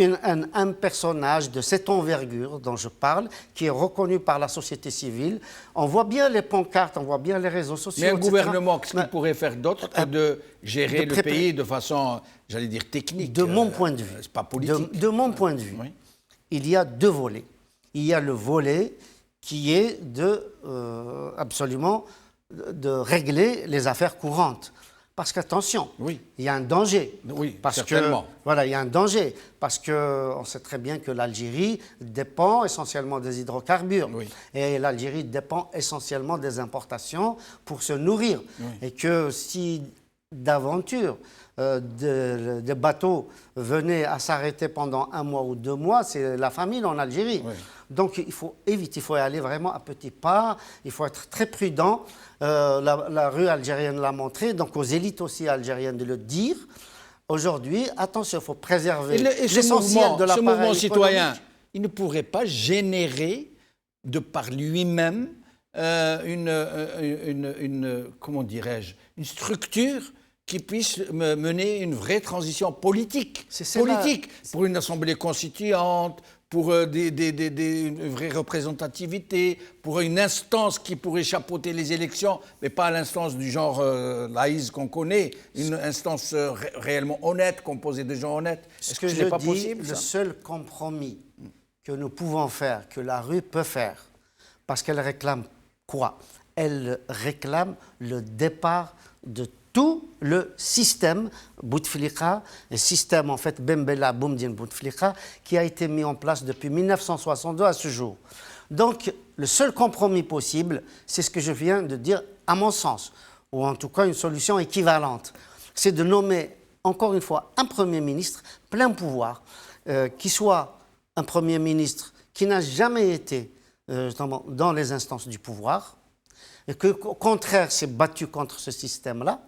C: Un personnage de cette envergure dont je parle, qui est reconnu par la société civile. On voit bien les pancartes, on voit bien les réseaux sociaux.
A: Mais un gouvernement, qu'est-ce qu'il pourrait faire d'autre que de gérer le pays de façon, j'allais dire, technique?
C: De mon point de vue.
A: C'est pas politique.
C: De mon point de vue, oui. Il y a deux volets. Il y a le volet qui est absolument de régler les affaires courantes. Parce qu'attention, oui. Il y a un danger.
A: Oui,
C: parce
A: certainement.
C: Voilà, il y a un danger. Parce qu'on sait très bien que l'Algérie dépend essentiellement des hydrocarbures. Oui. Et l'Algérie dépend essentiellement des importations pour se nourrir. Oui. Et que si d'aventure des bateaux venaient à s'arrêter pendant 1 mois ou 2 mois, c'est la famine en Algérie. Oui. Donc il faut éviter, il faut aller vraiment à petits pas, il faut être très prudent. La rue algérienne l'a montré, donc aux élites aussi algériennes de le dire. Aujourd'hui, attention, il faut préserver l'essentiel de l'appareil
A: ce mouvement citoyen, il ne pourrait pas générer de par lui-même comment dirais-je, une structure qui puisse mener une vraie transition politique. Pour une assemblée constituante, pour une vraie représentativité, pour une instance qui pourrait chapeauter les élections, mais pas l'instance du genre laïs qu'on connaît, une instance réellement honnête, composée de gens honnêtes.
C: Est-ce que ce n'est pas possible, le seul compromis que nous pouvons faire, que la rue peut faire, parce qu'elle réclame quoi? Elle réclame le départ de tout le système Bouteflika, un système en fait Bembella Boumdine Bouteflika, qui a été mis en place depuis 1962 à ce jour. Donc le seul compromis possible, c'est ce que je viens de dire à mon sens, ou en tout cas une solution équivalente, c'est de nommer encore une fois un Premier ministre plein pouvoir, qui soit un Premier ministre qui n'a jamais été dans les instances du pouvoir, et que au contraire s'est battu contre ce système-là,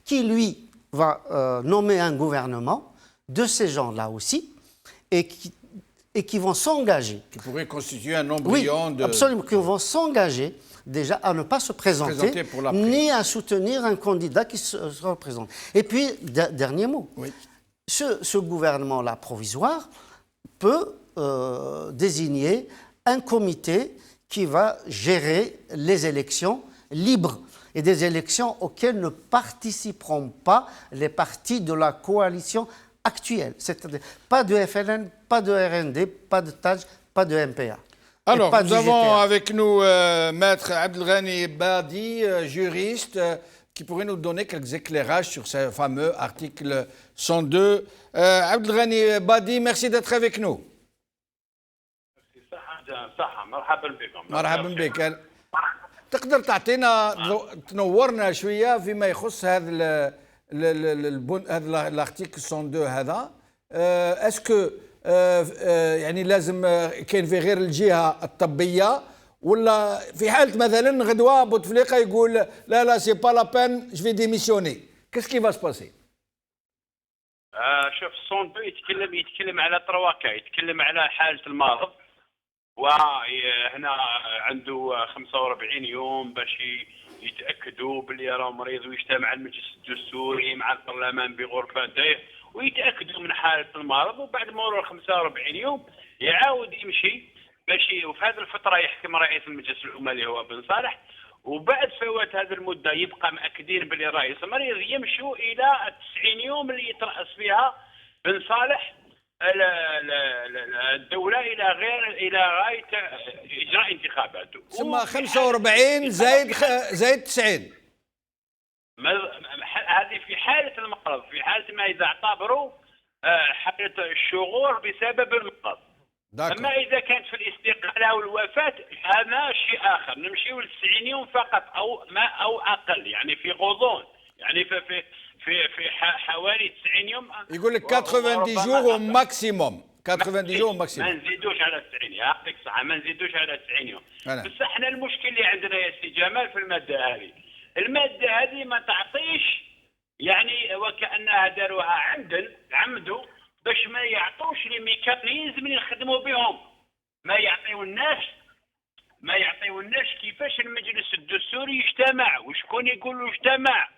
C: qui, lui, va nommer un gouvernement de ces gens-là aussi, et qui vont s'engager.
A: Qui pourrait constituer un embryon
C: de... Oui, absolument, qui vont s'engager déjà à ne pas se présenter ni à soutenir un candidat qui se représente. Et puis, dernier mot, oui. Ce gouvernement-là provisoire peut désigner un comité qui va gérer les élections libres et des élections auxquelles ne participeront pas les partis de la coalition actuelle. C'est-à-dire pas de FLN, pas de RND, pas de TAJ, pas de MPA.
A: Alors, nous avons avec nous Maître Abdelghani Badi, juriste, qui pourrait nous donner quelques éclairages sur ce fameux article 102. Abdelghani Badi, merci d'être avec nous. مرحبا بك. تقدر تعطينا تنورنا شويه فيما يخص هذا الارتيكل 102 هذا؟ اسكو يعني لازم كاين في غير الجهه الطبيه، ولا في حاله مثلا غدوه بوتفليقه يقول لا لا سي با لا بين جو في ديميسيوني، كيس كي فا سباسي؟
J: شوف 102 يتكلم على ترواكا، يتكلم على حاله المرض، وهنا عنده 45 يوم باش يتاكدوا باللي راه مريض، ويجتمع المجلس الدستوري مع البرلمان بغرفته ويتاكدوا من حاله المرض، وبعد مرور 45 يوم يعاود يمشي باش وفي هذه الفتره يحكم رئيس المجلس الامه اللي هو بن صالح، وبعد فوات هذه المده يبقى مأكدين باللي الرئيس مريض، يمشوا الى 90 يوم اللي يترأس فيها بن صالح الدولة إلى غاية إجراء انتخاباته.
A: ثم 45 زائد 90.
J: هذه في حاله المرض، في حاله ما اذا اعتبروا حاله الشغور بسبب المرض. اما اذا كانت في الاستقاله او الوفاه هذا شيء اخر، نمشيو ل 90 يوم فقط او اقل، يعني في غضون، يعني في حوالي 90 يوم.
A: يقول لك 90 جور ماكسيموم، 90 جور ماكسيموم،
J: ما نزيدوش على 90. يعطيك الصحه، ما نزيدوش على 90 يوم. بس احنا المشكل اللي عندنا يا سي جمال في الماده هذه، الماده هذه ما تعطيش، يعني وكانها داروها عمدوا باش ما يعطوش لي ميكانيزم اللي يخدموا بهم، ما يعطيو الناس كيفاش المجلس الدستوري يجتمع، وشكون يقول له اجتمع،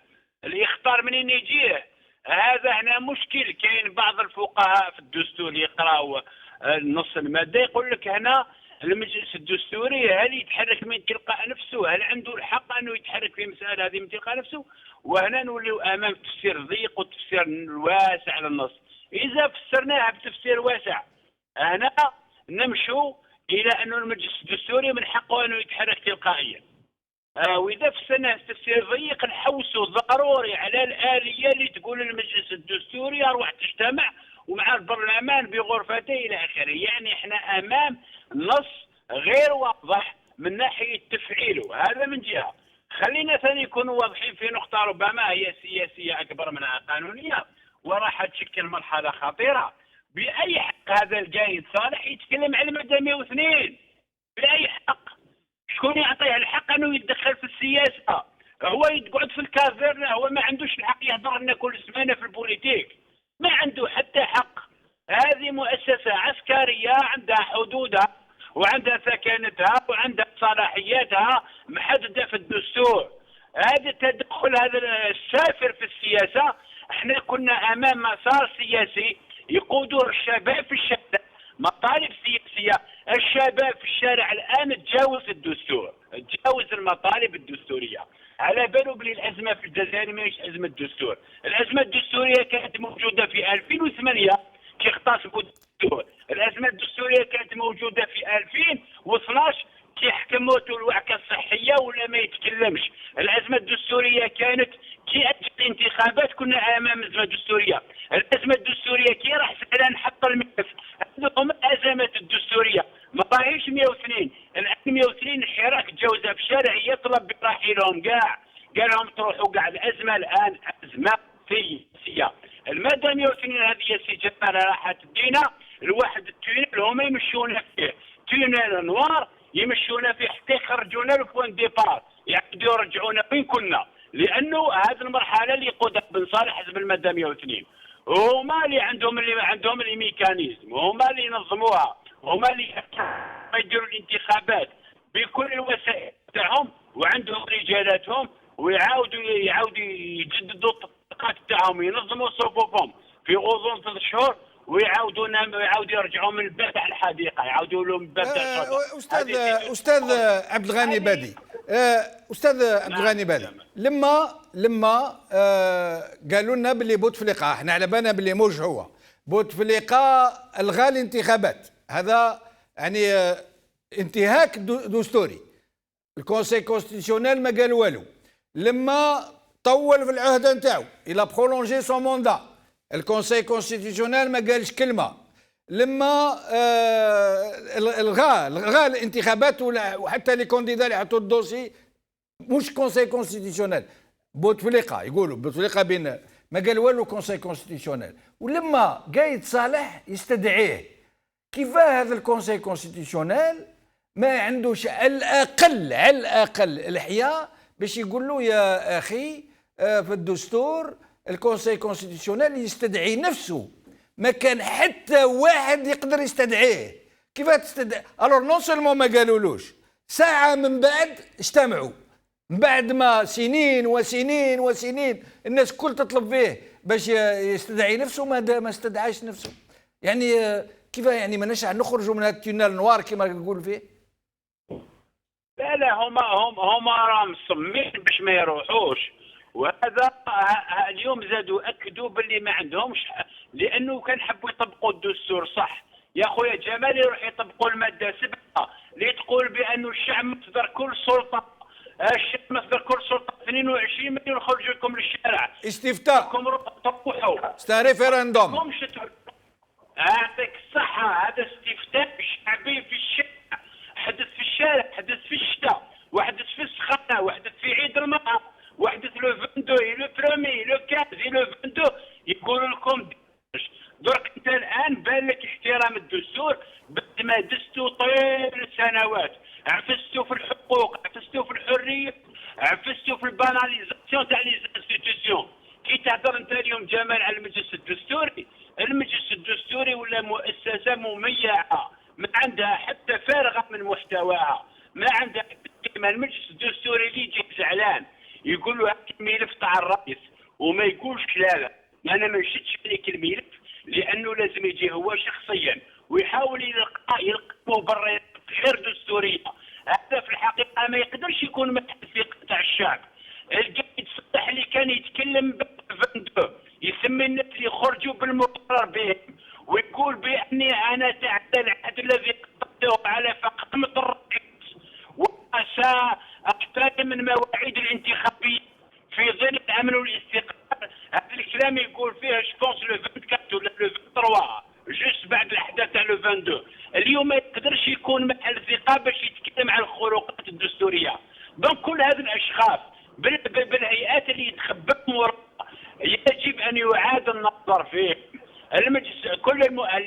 J: اللي يختار منين يجيه. هذا هنا مشكل. كاين بعض الفقهاء في الدستور يقراوا نص الماده يقول لك هنا المجلس الدستوري هل يتحرك من تلقاء نفسه، هل عنده الحق انه يتحرك في المساله هذه من تلقاء نفسه. وهنا نوليو امام تفسير ضيق وتفسير واسع للنص. اذا فسرناها بتفسير واسع هنا نمشوا الى انه المجلس الدستوري من حقه انه يتحرك تلقائيا. واذا فسرناه تفسير ضيق نحوسوا ضروري على الاليه اللي تقول المجلس الدستوري اروح تجتمع ومع البرلمان بغرفته الى اخره. يعني احنا امام نص غير واضح من ناحيه تفعيله، هذا من جهه. خلينا ثاني نكونوا واضحين في نقطه ربما هي سياسيه اكبر منها قانونيه، وراح تشكل مرحله خطيره. باي حق هذا القايد صالح يتكلم على الماده 102؟ باي حق؟ شكون يعطيه الحق انه يتدخل في السياسه؟ هو يقعد في الكافيرنا، هو ما عندوش الحق يهضر لنا كل سمانه في البوليتيك، ما عنده حتى حق. هذه مؤسسه عسكريه عندها حدودها وعندها ثكنتها وعندها صلاحياتها محدده في الدستور. هذا التدخل هذا السافر في السياسه، احنا كنا امام مسار سياسي يقودوه الشباب في الشارع، مطالب سياسيه. الشباب في الشارع الان تجاوز الدستور، تجاوز المطالب الدستوريه. على بالو بلي الازمه في الجزائر ماهيش ازمه دستور، الازمه الدستوريه كانت موجوده في 2008 كي اغتصبوا الدستور، الازمه الدستوريه كانت موجوده في 2012 كي حكموا الوعكه الصحيه ولا ما يتكلمش. الازمه الدستوريه كانت كي اجت الانتخابات كنا امام ازمه دستوريه. الازمه الدستوريه كي راح فعلا نحط الملف. هذو هما الازمات الدستوريه، ما راهيش 102. الان 102 الحراك تجاوزها في الشارع يطلب برحيلهم كاع، قال لهم تروحوا كاع. الازمه الان ازمه سياسيه. الماده 102 هذه يا سي جمال راح تدينا الواحد التونيل هما يمشونا فيه، تونيل نوار يمشونا فيه حتى يخرجونا لبوان ديبار، يعاودوا يرجعونا وين كنا. لانه هذه المرحله اللي يقودها بن صالح حزب الماده 102 هما اللي عندهم الميكانيزم، هما اللي ينظموها، هما اللي يديروا الانتخابات بكل الوسائل تاعهم، وعندهم رجالاتهم، ويعاودوا يجددوا التطبيقات تاعهم، ينظموا صفوفهم في غضون 3 شهور، ويعاودوا يرجعوا من الباب تاع الحديقه، يعاودوا لهم الباب تاع
A: استاذ عبد الغني بادي، استاذ عبد الغني بادي، لما قالوا لنا باللي بوتفليقه، احنا على بالنا باللي موش هو بوتفليقه الغى الانتخابات، هذا يعني انتهاك دستوري. الكونسي كونستيسيونيل ما قال والو. لما طول في العهده نتاعو الى برولونجي سون موندا، الكونسي كونستيسيونيل ما قالش كلمه. لما الغى الانتخابات وحتى لي كونديدا اللي حطوا الدوسي مش كونسي كونستيسيونيل، بوتفليقه يقولوا بوتفليقه بين ما قال والو كونسي كونستيسيونيل. ولما قايد صالح يستدعيه، كيفاه هذا الكونسي كونستيسيونيل ما عندوش على الاقل الحياء باش يقول له يا اخي في الدستور الكونسي كونستيسيونيل يستدعي نفسه، ما كان حتى واحد يقدر يستدعيه. كيفاه تستدعي؟ الور نون سولمون ما قالولوش، ساعه من بعد اجتمعوا، من بعد ما سنين وسنين وسنين الناس كل تطلب فيه باش يستدعي نفسه، ما استدعاش نفسه. يعني كيف يعني ماناش نخرجوا من هذا التونيل نوار كما نقول فيه؟
J: لا هما راهم مصممين باش ما يروحوش، وهذا اليوم زادوا اكدوا باللي ما عندهمش، لانه كان حبوا يطبقوا الدستور صح يا خويا جمال، يروح يطبقوا الماده 7 اللي تقول بانه الشعب مصدر كل سلطه، الشعب مصدر كل سلطه، 22 مليون خرجوا لكم للشارع.
A: استفتاء
J: تروحوا
A: ستا ريفيراندوم.
J: همش يعطيك الصحة. هذا استفتاء شعبي في الشارع، حدث في الشارع، حدث في الشتاء، وحدث في السخانة، وحدث في عيد المرأة، وحدث لو 22 لو برومي لو 15 لو 22. يقولوا لكم درك انت الان بان لك احترام الدستور بعد ما دزتوا طيل السنوات، عفستوا في الحقوق، عفستوا في الحريه، عفستوا في الباناليزاسيون تاع لي انستيتيسيون. كي تهضر انت اليوم جمال على المجلس الدستوري، المجلس الدستوري ولا مؤسسه مميعه ما عندها حتى فارغه من محتواها، ما عندها كلمه. المجلس الدستوري اللي يجي زعلان يقول له هاك الملف تاع الرئيس وما يقولش لا انا ما نشدش عليك الملف، لانه لازم يجي هو شخصيا ويحاول يلقى مبررات غير دستوريه. هذا في الحقيقه ما يقدرش يكون محل ثقه تاع الشعب. القايد صالح اللي كان يتكلم ب 22 يسمي الناس اللي خرجوا بالمقرر بهم ويقول باني انا تحت العهد الذي قدمته على فخامه الرئيس وساحترم من مواعيد الانتخابيه في ظل الامن والاستقرار. هذا الكلام يقول فيه جوبونس لو 24 ولا لو 23 جوست بعد الاحداث تاع لو 22. اليوم ما يقدرش يكون محل ثقه باش يتكلم عن الخروقات الدستوريه. دونك كل هذه الاشخاص بالهيئات اللي يتخبطوا وراء يجب ان يعاد النظر فيه. المجلس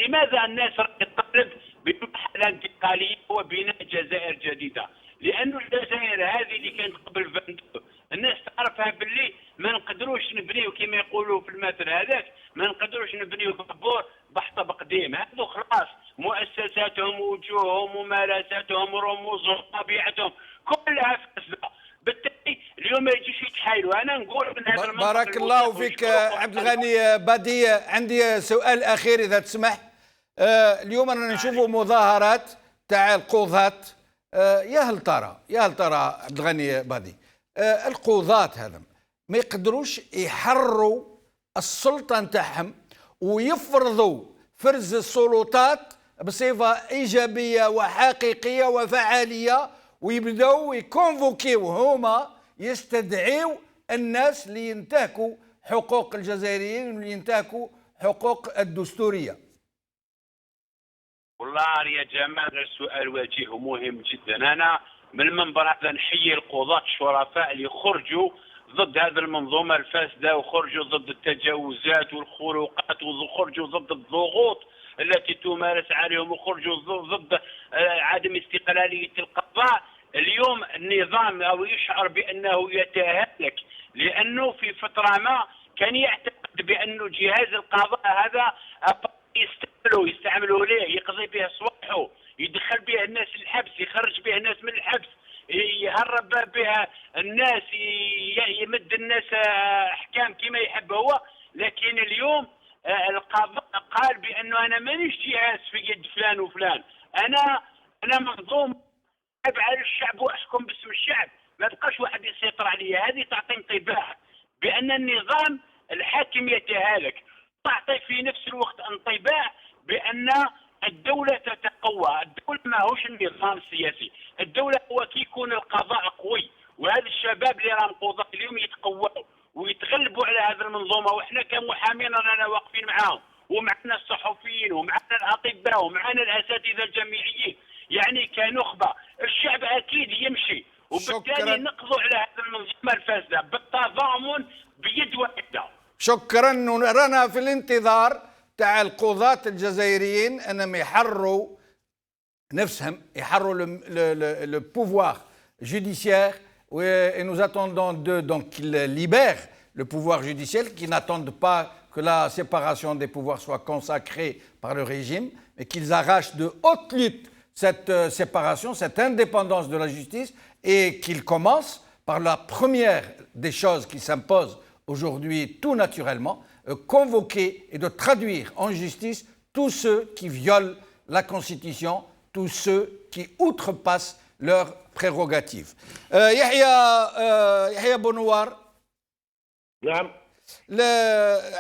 J: لماذا الناس تطالب بمرحله انتقاليه وبناء جزائر جديده؟ لانه الجزائر هذه اللي كانت قبل 22 الناس تعرفها باللي ما نقدروش نبنيو كما يقولوا في المثل هذاك، ما نقدروش نبنيو بابور بحطب قديم. هذو خلاص مؤسساتهم وجوههم ممارساتهم رموزهم طبيعتهم كلها فاسده. بالتالي اليوم ما يجيش يتحايلوا. انا نقول من هذا المنطق
A: بارك الله فيك عبد الغني بادي. عندي سؤال اخير اذا تسمح. اليوم رانا نشوفوا مظاهرات تاع القضاة. يا هل ترى عبد الغني بادي القضاة هذا ما يقدروش يحرروا السلطة نتاعهم ويفرضوا فرز السلطات بصفة إيجابية وحقيقية وفعالية، ويبداو يكونفوكيو هما يستدعيو الناس اللي ينتهكوا حقوق الجزائريين واللي ينتهكوا حقوق الدستورية؟
J: والله يا جمال السؤال وجيه مهم جدا. انا من المنبر هذا نحيي القضاة الشرفاء اللي خرجوا ضد هذه المنظومة الفاسدة وخرجوا ضد التجاوزات والخروقات وخرجوا ضد الضغوط التي تمارس عليهم وخرجوا ضد عدم استقلالية القضاء. اليوم النظام أو يشعر بأنه يتهالك لأنه في فترة ما كان يعتقد بأنه جهاز القضاء هذا يستعملوا ليه يقضي به صباحه، يدخل به الناس الحبس، يخرج به الناس من الحبس، يهرب بها الناس، يمد الناس احكام كما يحب هو. لكن اليوم القضاء قال بانه انا مانيش جهاز في يد فلان وفلان، انا منظوم على الشعب واحكم باسم الشعب، ما بقاش واحد يسيطر عليا. هذه تعطي انطباع بان النظام الحاكم يتهالك، تعطي في نفس الوقت انطباع بان الدولة تتقوى. الدولة ما هوش النظام السياسي، الدولة هو كي يكون القضاء قوي، وهذا الشباب اللي راهم قضاة اليوم يتقووا ويتغلبوا على هذه المنظومة، واحنا كمحامين رانا واقفين معاهم ومعنا الصحفيين ومعنا الأطباء ومعنا الأساتذة الجامعيين، يعني كنخبة الشعب أكيد يمشي، وبالتالي نقضوا على هذه المنظومة الفاسدة بالتضامن بيد واحدة.
A: شكرا. رانا في الانتظار تاع القضاة الجزائريين انهم يحرروا نفسهم، يحرروا le pouvoir judiciaire, et nous attendons d'eux donc qu'ils libèrent le pouvoir judiciaire, qu'ils n'attendent pas que la séparation des pouvoirs soit consacrée par le régime, mais qu'ils arrachent de haute lutte cette séparation, cette indépendance de la justice, et qu'ils commencent par la première des choses qui s'imposent aujourd'hui tout naturellement, convoquer et de traduire en justice tous ceux qui violent la Constitution, tous ceux qui outrepassent leurs prérogatives. يحيى بونوار.
F: نعم.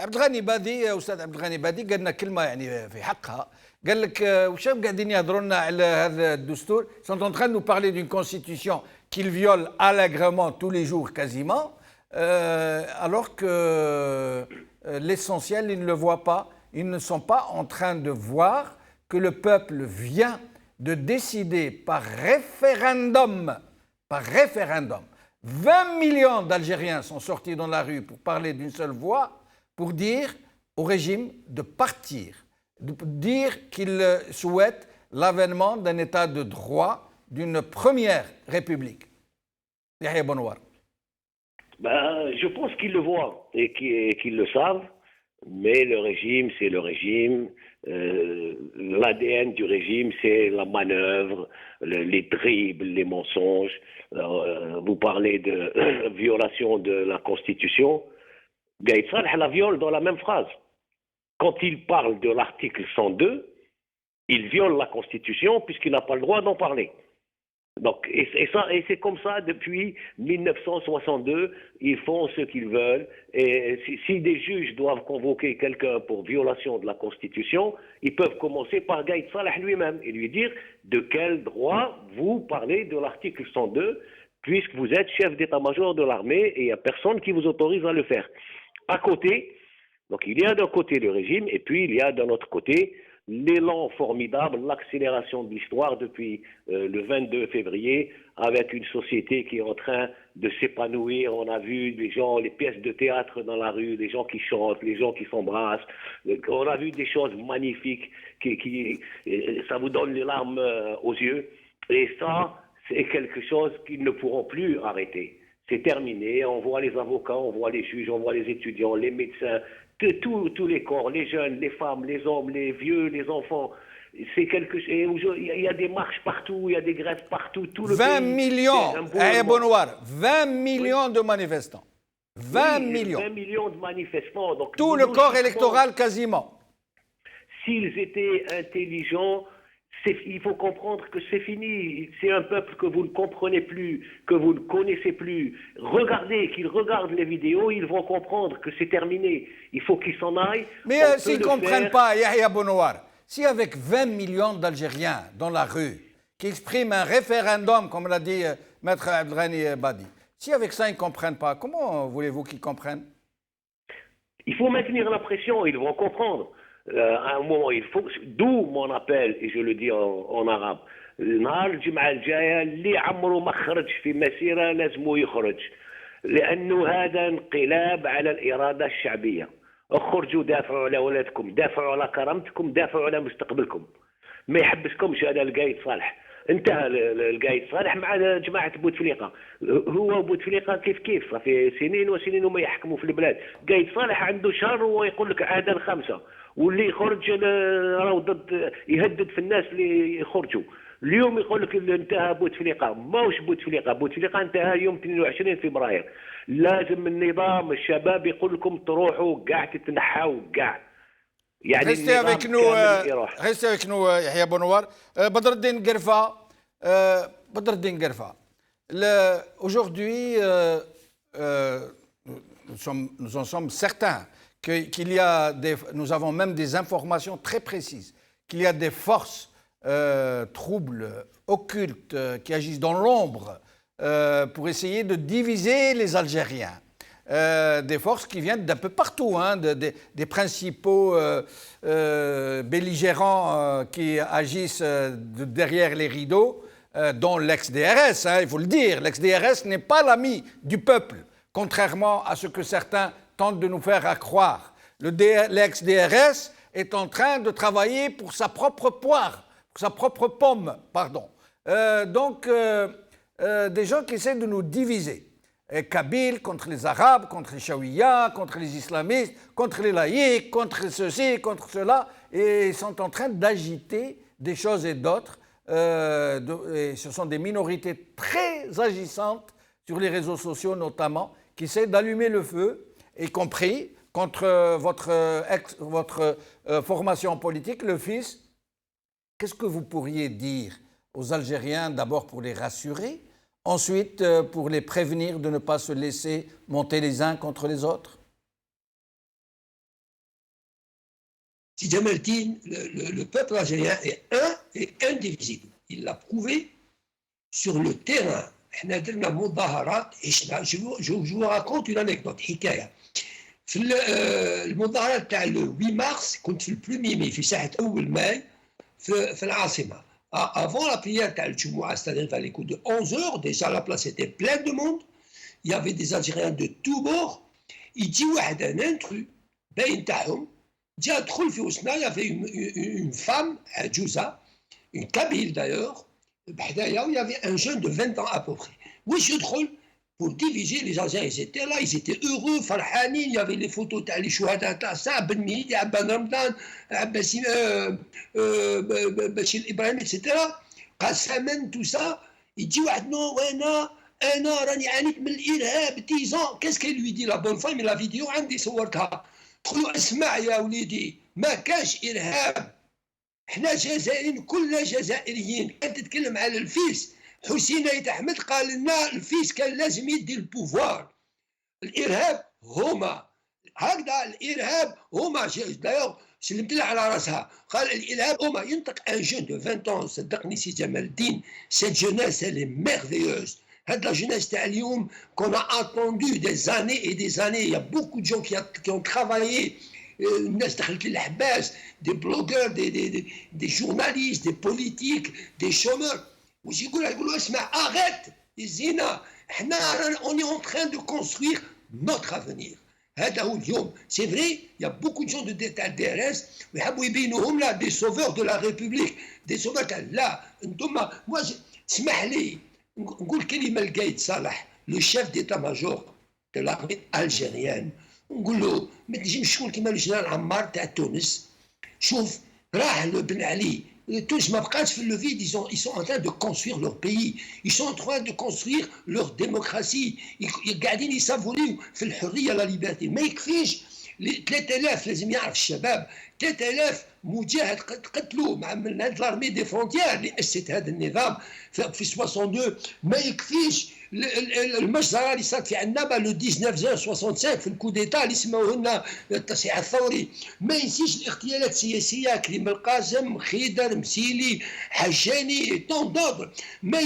A: عبد الغني بادي، استاذ عبد الغني بادي قال لنا كلمه يعني في حقها، قال لك واش قاعدين يهضروا لنا على هذا الدستور؟ sont en train de nous parler d'une constitution qu'ils violent allègrement tous les jours quasiment. alors que l'essentiel, ils ne le voient pas. Ils ne sont pas en train de voir que le peuple vient de décider par référendum, 20 millions d'Algériens sont sortis dans la rue pour parler d'une seule voix, pour dire au régime de partir, de dire qu'il souhaite l'avènement d'un état de droit, d'une première république. Yahya Bonouar.
E: Je pense qu'ils le voient et qu'ils le savent, mais le régime, c'est le régime. L'ADN du régime, c'est la manœuvre, les dribbles, les mensonges. Vous parlez de violation de la Constitution. Gaïd Salah la viole dans la même phrase. Quand il parle de l'article 102, il viole la Constitution puisqu'il n'a pas le droit d'en parler. Donc, et c'est comme ça depuis 1962, ils font ce qu'ils veulent. Et si des juges doivent convoquer quelqu'un pour violation de la Constitution, ils peuvent commencer par Gaïd Salah lui-même et lui dire de quel droit vous parlez de l'article 102, puisque vous êtes chef d'état-major de l'armée et il n'y a personne qui vous autorise à le faire. À côté, donc il y a d'un côté le régime et puis il y a d'un autre côté l'élan formidable, l'accélération de l'histoire depuis le 22 février, avec une société qui est en train de s'épanouir. On a vu des gens, les pièces de théâtre dans la rue, les gens qui chantent, les gens qui s'embrassent. On a vu des choses magnifiques ça vous donne les larmes aux yeux. Et ça, c'est quelque chose qu'ils ne pourront plus arrêter. C'est terminé. On voit les avocats, on voit les juges, on voit les étudiants, les médecins, tous les corps, les jeunes, les femmes, les hommes, les vieux, les enfants. C'est quelque chose. Il y a des marches partout, il y a des grèves partout. Tout le
A: 20
E: pays,
A: millions, Bonouar, 20 millions de manifestants. 20 millions.
E: 20 millions de manifestants. Donc,
A: tout le corps électoral quasiment.
E: S'ils étaient intelligents, il faut comprendre que c'est fini. C'est un peuple que vous ne comprenez plus, que vous ne connaissez plus. Regardez, qu'ils regardent les vidéos, ils vont comprendre que c'est terminé. Il faut qu'ils s'en aillent.
A: Mais s'ils ne comprennent pas, Yahya Bonouar, si avec 20 millions d'Algériens dans la rue, qui expriment un référendum, comme l'a dit Maître Abdelghani Badi, si avec ça ils ne comprennent pas, comment voulez-vous qu'ils comprennent?
E: Il faut maintenir la pression, ils vont comprendre. À un moment, il faut, d'où mon appel, et je le dis en arabe, نهار الجمعة الجاية اللي عمره ما خرج في مسيرة لازمه يخرج لأنه هذا انقلاب على الإرادة الشعبية. اخرجوا دافعوا على ولادكم، دافعوا على كرامتكم، دافعوا على مستقبلكم. ما يحبسكمش هذا القايد صالح. انتهى القايد صالح مع جماعة بوتفليقة. هو وبوتفليقة كيف صافي سنين وسنين وما يحكموا في البلاد. قايد صالح عنده شهر ويقول لك عادا الخمسة. واللي يخرج راهو ضد يهدد في الناس اللي يخرجوا. اليوم يقول لك انتهى بوتفليقه، ماهوش بوتفليقه انتهى يوم 22 فبراير. لازم النظام الشباب يقول لكم تروحوا كاع تتنحاو كاع.
A: يعني restez avec nous Yahya Bonouar. Badreddine Guerfa. Aujourd'hui, nous en sommes certains qu'il y a nous avons même des informations très précises, qu'il y a des forces troubles, occultes, qui agissent dans l'ombre pour essayer de diviser les Algériens. Des forces qui viennent d'un peu partout, des principaux belligérants qui agissent derrière les rideaux, dont l'ex-DRS, il faut le dire. L'ex-DRS n'est pas l'ami du peuple, contrairement à ce que certains tentent de nous faire croire. L'ex-DRS est en train de travailler pour sa propre poire, pour sa propre pomme, pardon. Donc, des gens qui essaient de nous diviser. Kabyle contre les Arabes, contre les Chaouïas, contre les islamistes, contre les laïcs, contre ceci, contre cela, et ils sont en train d'agiter des choses et d'autres. Et ce sont des minorités très agissantes sur les réseaux sociaux notamment, qui essaient d'allumer le feu, y compris contre votre formation politique, le FIS. Qu'est-ce que vous pourriez dire aux Algériens, d'abord pour les rassurer, ensuite pour les prévenir de ne pas se laisser monter les uns contre les autres?
H: Si Djamaltine, le peuple algérien est un et indivisible. Il l'a prouvé sur le terrain احنا درنا مظاهرات عشنا. جو راكونت اون انيكدوت حكايه. في المظاهرات تاع لو 8 مارس كنت في البروميي مي في ساحه اول ماي في العاصمه. Avant la prière تاع الجمعه, c'est-à-dire vers les coups de 11h, déjà la place était pleine de monde. Il y avait des Algériens de tous bords. يجي واحد ان انترو باين تاعهم, جا دخل في وسطنا. Il y avait une femme عجوزه, une Kabyle d'ailleurs, بحدايا, il y avait un jeune de 20 ans à peu près. واش يدخل pour diviser les Algériens. Ils étaient là, ils étaient heureux, فرحانين. Il y avait les photos تاع les شهداء تاع سعد بن مهدي, عبان رمضان, بشير ابراهيم, etc. قسما tout ça. يجي واحد نو, انا راني عانيت من الارهاب 10 ans. Qu'est-ce qu'elle lui dit la bonne femme؟ la vidéo عندي صورتها. تقول اسمع يا وليدي, ما كاش ارهاب, احنا جزائريين كلنا جزائريين. كانت تتكلم على الفيس. حسين عيد احمد قال لنا الفيس كان لازم يدي البوفوار. الارهاب هما هكذا, الارهاب هما. دايوغ سلمت لها على راسها, قال الارهاب هما. ينطق ان جون دو 20 ans, صدقني سي جمال الدين, سيت جوناس elle est merveilleuse. هاد لا جوناس تاع اليوم qu'on a attendu des années et des années. Il y a beaucoup de gens qui ont travaillé. الناس دخلت للحباس, des blogueurs, des journalistes, des politiques, des chômeurs. واش يقولوا اسمع, arrête الزنا, احنا on est en train de construire notre avenir. هذا هو اليوم. سي فري, il y a beaucoup de gens تاع الدي ار اس ويحبوا يبينوهم لا دي سوفور دو لا ريبوبليك, دي سوفور تاع لا. انتم اسمح لي نقول كلمه لقايد صالح, لو شيف ديتا ماجور دو لارمي الجيريان, نقول له ما تنجمش تكون كيما الجنرال عمار تاع تونس. شوف, راح بن علي, تونس ما بقاش في اللوفيد. ils sont en train de construire leur pays, ils sont en train de construire leur démocratie. قاعدين يسافوريو في الحريه, لا ليبرتي. ما يكفيش 3000, لازم يعرف الشباب 3000 مجاهد قتلوا مع من هاد لارمي دي فرونتيير اللي اسست هذا النظام في 62. ما يكفيش المجزره اللي صارت في عنابه لو 19 جان 65 في الكو ديتا اللي سموه لنا التصحيح الثوري. ما ينسيش الاغتيالات السياسيه, كريم القاسم, خيدر, مسيلي, حجاني, طون دودر. ما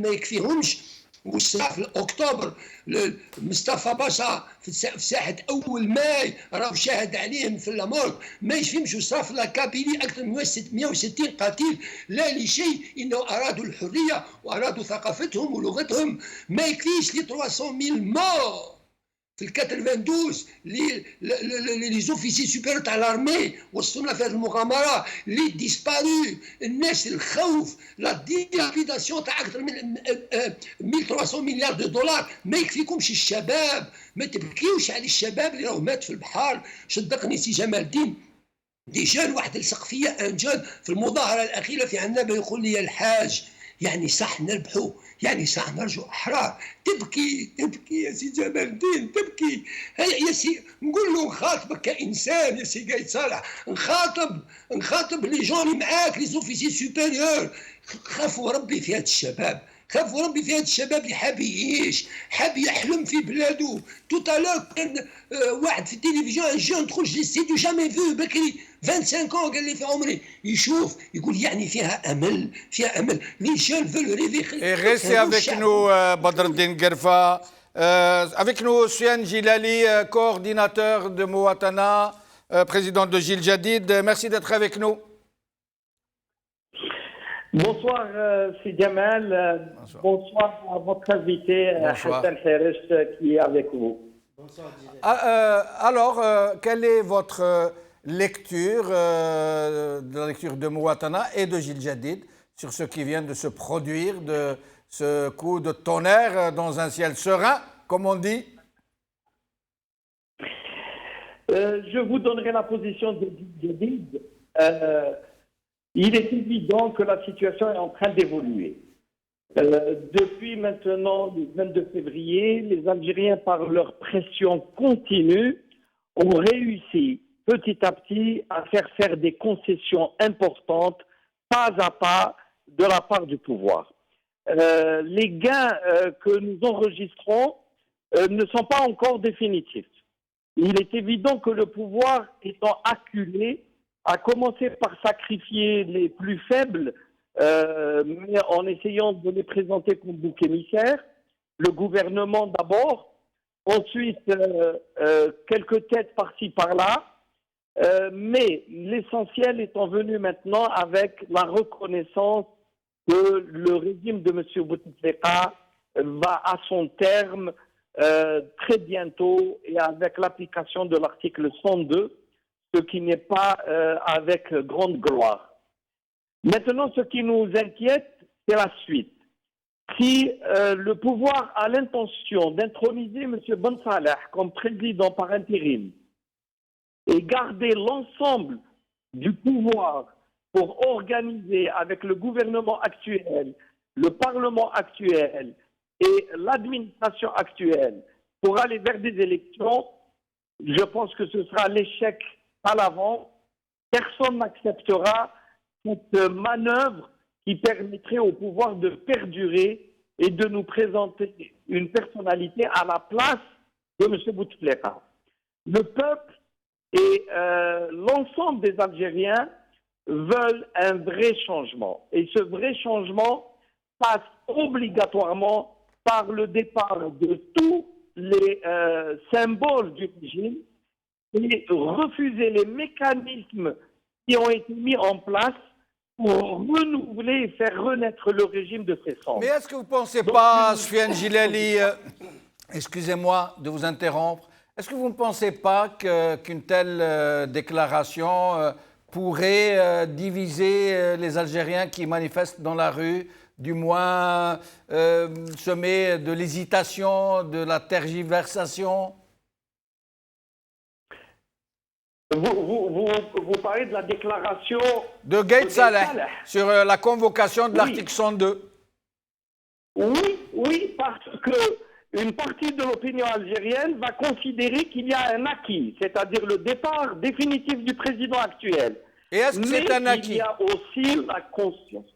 H: يكفيهمش واش صار في اكتوبر. مصطفى باشا في ساحه اول ماي راه شاهد عليهم في لامورك. ما يفهمش واش صار في لاكابيلي, اكثر من 160 قتيل لا لشيء, انه ارادوا الحريه وارادوا ثقافتهم ولغتهم. ما يكفيش لي 300,000 مور في 92 لي زوفيسي سوبيريور تاع لارمي وصلنا في هذه المغامره لي ديسبارو. الناس الخوف, لا ديلابيداسيون تاع اكثر من 1300 مليار دولار. ما يكفيكمش الشباب, ما تبكيوش على الشباب اللي راهو مات في البحر. صدقني سي جمال الدين, ديجا واحد لصق فيا ان جون في المظاهره الاخيره في عنابه يقول لي يا الحاج, يعني صح نربحوا, يعني صح نرجعوا احرار. تبكي يا سي جمال الدين, تبكي. يا سي نقول له نخاطبك كانسان يا سي قايد صالح, نخاطب لي جون اللي معاك, لي زوفيسي سوبيريور. خافوا ربي في هاد الشباب, خافوا ربي في هاد الشباب اللي حاب يعيش, حاب يحلم في بلاده. توتالور كان واحد في التلفزيون, ان جون دخل جيستيديو جامي فيو بكري 25 ans, قال لي في عمري, يشوف يقول يعني فيها امل, فيها امل. لي جون فولو ريفي.
A: Et restez avec nous, Badreddine Guerfa. Avec nous, Soufiane Djilali, coordinateur de Mouatana, président de Jil Jadid. Merci d'être avec nous.
K: Bonsoir, c'est Gamal. Bonsoir à votre invité, Hassan Herish, qui est avec vous.
C: Bonsoir,
A: alors, quelle est votre lecture de la lecture de Mouatana et de Jil Jadid sur ce qui vient de se produire, de ce coup de tonnerre dans un ciel serein, comme on dit?
K: Je vous donnerai la position de Jil Jadid. Il est évident que la situation est en train d'évoluer. Depuis maintenant le 22 février, les Algériens, par leur pression continue, ont réussi petit à petit à faire des concessions importantes, pas à pas, de la part du pouvoir. Les gains que nous enregistrons ne sont pas encore définitifs. Il est évident que le pouvoir étant acculé, a commencé par sacrifier les plus faibles mais en essayant de les présenter comme bouc émissaire. Le gouvernement d'abord, ensuite quelques têtes par-ci par-là, mais l'essentiel étant venu maintenant avec la reconnaissance que le régime de M. Bouteflika va à son terme très bientôt et avec l'application de l'article 102, ce qui n'est pas avec grande gloire. Maintenant, ce qui nous inquiète, c'est la suite. Si le pouvoir a l'intention d'introniser M. Ben Saleh comme président par intérim et garder l'ensemble du pouvoir pour organiser avec le gouvernement actuel, le Parlement actuel et l'administration actuelle pour aller vers des élections, je pense que ce sera l'échec à l'avant. Personne n'acceptera cette manœuvre qui permettrait au pouvoir de perdurer et de nous présenter une personnalité à la place de M. Bouteflika. Le peuple et l'ensemble des Algériens veulent un vrai changement. Et ce vrai changement passe obligatoirement par le départ de tous les symboles du régime et refuser les mécanismes qui ont été mis en place pour renouveler et faire renaître le régime de ses cendres.
A: Mais est-ce que vous ne pensez pas, Soufiane Gileli, excusez-moi de vous interrompre, est-ce que vous ne pensez pas qu'une telle déclaration pourrait diviser les Algériens qui manifestent dans la rue, du moins semer de l'hésitation, de la tergiversation?
K: Vous parlez de la déclaration
A: de Gaïd Saleh sur la convocation de l'article 102.
K: Oui, parce qu'une partie de l'opinion algérienne va considérer qu'il y a un acquis, c'est-à-dire le départ définitif du président actuel.
A: Et est-ce que c'est un acquis?
K: Il y a aussi la conscience.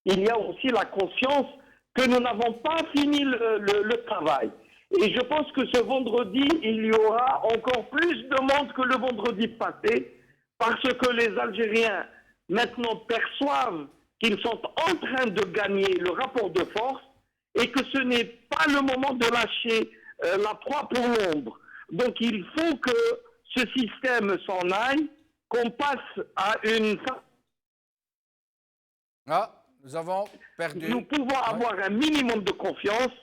K: Il y a aussi la conscience que nous n'avons pas fini le travail. Et je pense que ce vendredi, il y aura encore plus de monde que le vendredi passé, parce que les Algériens maintenant perçoivent qu'ils sont en train de gagner le rapport de force et que ce n'est pas le moment de lâcher la proie pour l'ombre. Donc il faut que ce système s'en aille, qu'on passe à une...
A: Ah, nous avons perdu.
K: Nous pouvons avoir un minimum de confiance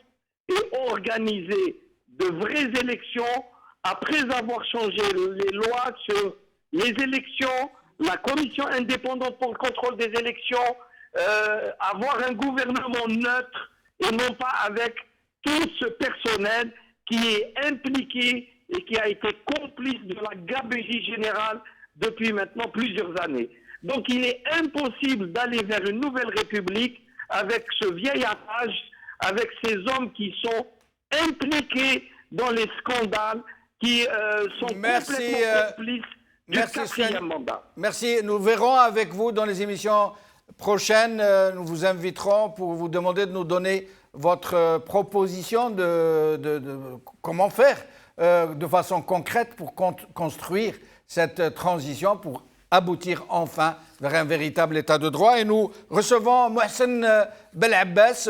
K: et organiser de vraies élections après avoir changé les lois sur les élections, la commission indépendante pour le contrôle des élections, avoir un gouvernement neutre et non pas avec tout ce personnel qui est impliqué et qui a été complice de la gabegie générale depuis maintenant plusieurs années. Donc il est impossible d'aller vers une nouvelle république avec ce vieil âge, avec ces hommes qui sont impliqués dans les scandales, qui sont complètement complices du quatrième mandat.
A: Merci. Nous verrons avec vous dans les émissions prochaines. Nous vous inviterons pour vous demander de nous donner votre proposition de comment faire de façon concrète pour construire cette transition, pour aboutir enfin vers un véritable état de droit. Et nous recevons Mohsen Belabbas,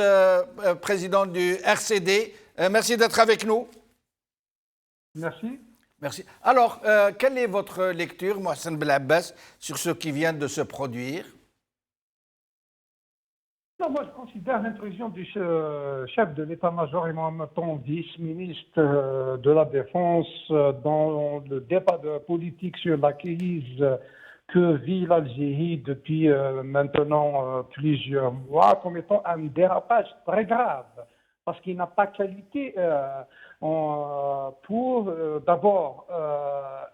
A: président du RCD. Merci d'être avec nous.
L: Merci.
A: Merci. Alors, quelle est votre lecture, Mohsen Belabbas, sur ce qui vient de se produire?
L: Non, moi, je considère l'intrusion du chef de l'état-major et en même temps vice-ministre de la Défense dans le débat politique sur la crise que vit l'Algérie depuis maintenant plusieurs mois comme étant un dérapage très grave, parce qu'il n'a pas qualité pour d'abord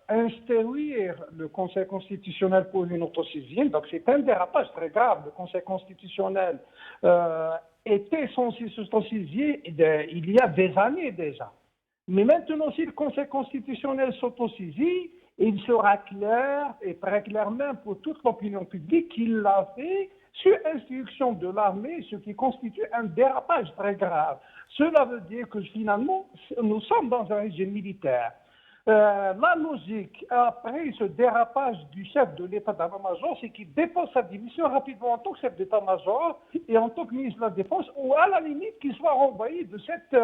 L: instruire le Conseil constitutionnel pour une autosaisine. Donc c'est un dérapage très grave. Le Conseil constitutionnel était censé s'autosaisir il y a des années déjà. Mais maintenant, si le Conseil constitutionnel s'autosaisit, il sera clair et très clair même pour toute l'opinion publique qu'il l'a fait sur instruction de l'armée, ce qui constitue un dérapage très grave. Cela veut dire que finalement, nous sommes dans un régime militaire. La logique, après ce dérapage du chef de l'état-major, c'est qu'il dépose sa démission rapidement en tant que chef d'état-major et en tant que ministre de la Défense, ou à la limite qu'il soit renvoyé de cette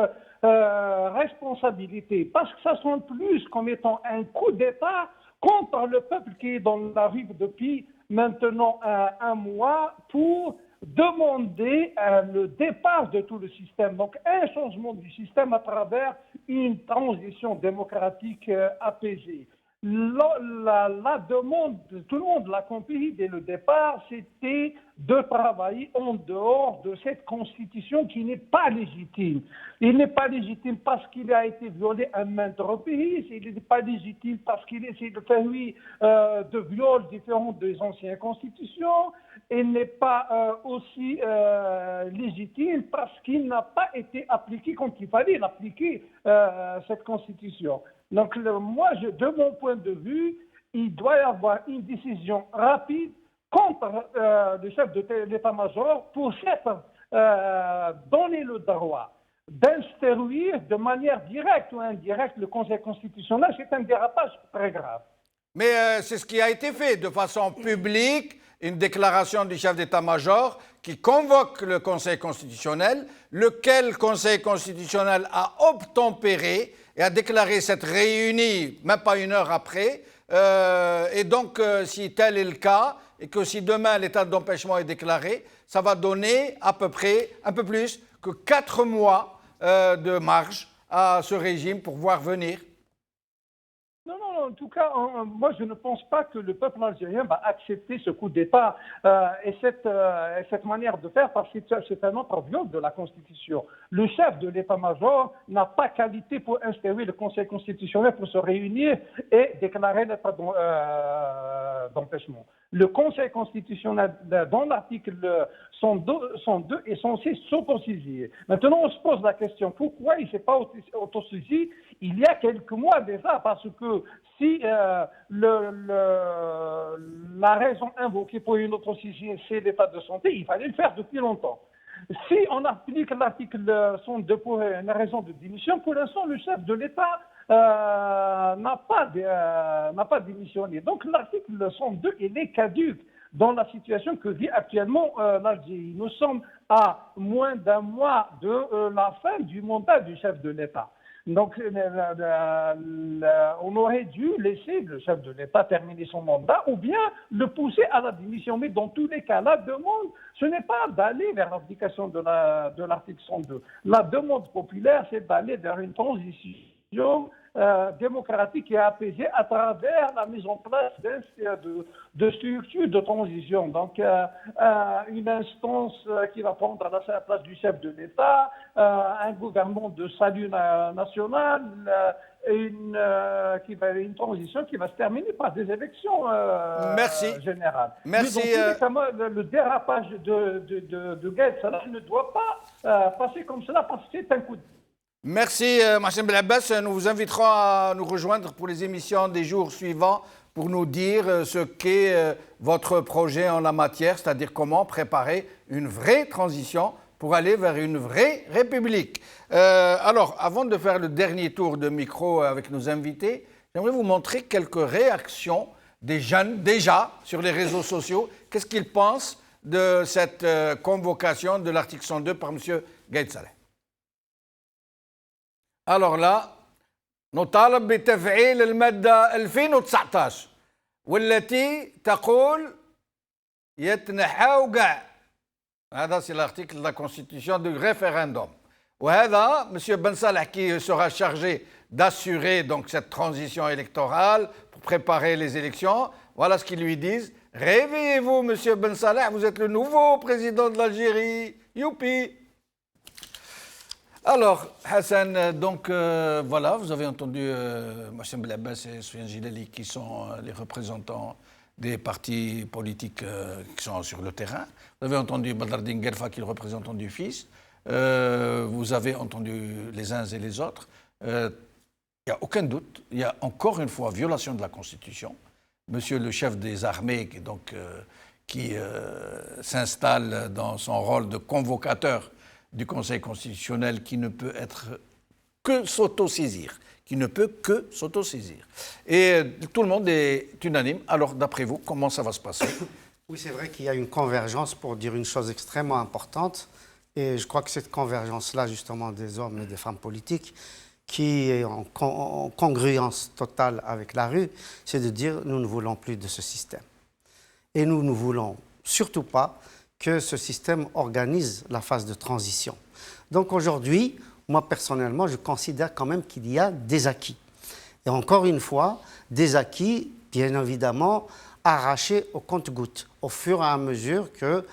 L: responsabilité. Parce que ça sonne plus comme étant un coup d'État contre le peuple qui est dans la rue depuis maintenant un mois pour demander le départ de tout le système. Donc un changement du système à travers une transition démocratique apaisée. La demande, tout le monde l'a compris dès le départ, c'était de travailler en dehors de cette constitution qui n'est pas légitime. Il n'est pas légitime parce qu'il a été violé à maintes reprises, il n'est pas légitime parce qu'il essaie de faire de viols différents des anciennes constitutions, il n'est pas aussi légitime parce qu'il n'a pas été appliqué comme il fallait l'appliquer, cette constitution. Donc, moi, de mon point de vue, il doit y avoir une décision rapide contre le chef de l'état-major pour donner le droit d'instruire de manière directe ou indirecte le Conseil constitutionnel. C'est un dérapage très grave.
A: Mais c'est ce qui a été fait de façon publique, une déclaration du chef d'état-major qui convoque le Conseil constitutionnel, lequel Conseil constitutionnel a obtempéré et a déclaré cette réunie même pas une heure après. Et donc, si tel est le cas, et que si demain l'état d'empêchement est déclaré, ça va donner à peu près, un peu plus que 4 mois de marge à ce régime pour voir venir.
L: Non, en tout cas, moi je ne pense pas que le peuple algérien va accepter ce coup d'État et cette manière de faire parce que c'est un autre viol de la Constitution. Le chef de l'état-major n'a pas qualité pour instaurer le Conseil constitutionnel pour se réunir et déclarer l'état d'empêchement. Le Conseil constitutionnel, dans l'article 102 est censé s'autosaisir. Maintenant, on se pose la question, pourquoi il ne s'est pas autosaisi il y a quelques mois déjà? Parce que si la raison invoquée pour une autosaisine, c'est l'état de santé, il fallait le faire depuis longtemps. Si on applique l'article 102 pour une raison de démission, pour l'instant, le chef de l'État n'a pas démissionné. Donc l'article 102, il est caduque dans la situation que vit actuellement l'Algérie. Nous sommes à moins d'un mois de la fin du mandat du chef de l'État. Donc on aurait dû laisser le chef de l'État terminer son mandat ou bien le pousser à la démission. Mais dans tous les cas, la demande, ce n'est pas d'aller vers l'application de l'article 102. La demande populaire, c'est d'aller vers une transition démocratique et apaisée à travers la mise en place de structures de transition. Donc, une instance qui va prendre la place du chef de l'État, un gouvernement de salut national, une transition qui va se terminer par des élections générales.
A: Merci.
L: Le dérapage de Gaël Salah ne doit pas passer comme cela parce que c'est un coup de...
A: Merci, Mohsen Belhabbas. Nous vous inviterons à nous rejoindre pour les émissions des jours suivants pour nous dire ce qu'est votre projet en la matière, c'est-à-dire comment préparer une vraie transition pour aller vers une vraie république. Alors, avant de faire le dernier tour de micro avec nos invités, j'aimerais vous montrer quelques réactions des jeunes déjà sur les réseaux sociaux. Qu'est-ce qu'ils pensent de cette convocation de l'article 102 par M. Gaël Salah? Alors là, نطالب بتفعيل المادة 2019 والتي تقول يتنحاو كاع. هذا c'est l'article de la Constitution du référendum. وهذا M. Ben Salah qui sera chargé d'assurer donc cette transition électorale pour préparer les élections. Voilà ce qu'ils lui disent. Réveillez-vous, M. Ben Salah, vous êtes le nouveau président de l'Algérie. Youpi! Alors, Hassan, donc voilà, vous avez entendu Mohsen Belhabbas et Soufiane Gilali qui sont les représentants des partis politiques qui sont sur le terrain. Vous avez entendu Badreddine Guelfa qui est le représentant du FIS. Vous avez entendu les uns et les autres. Il n'y a aucun doute, il y a encore une fois violation de la Constitution. Monsieur le chef des armées qui s'installe dans son rôle de convocateur du Conseil constitutionnel qui ne peut être que s'autosaisir. Qui ne peut que s'autosaisir. Et tout le monde est unanime. Alors, d'après vous, comment ça va se passer?
C: Oui, c'est vrai qu'il y a une convergence pour dire une chose extrêmement importante. Et je crois que cette convergence-là, justement, des hommes et des femmes politiques, qui est en congruence totale avec la rue, c'est de dire nous ne voulons plus de ce système. Et nous ne voulons surtout pas que ce système organise la phase de transition. Donc aujourd'hui, moi personnellement, je considère quand même qu'il y a des acquis. Et encore une fois, des acquis, bien évidemment, arrachés au compte-gouttes, au fur et à mesure que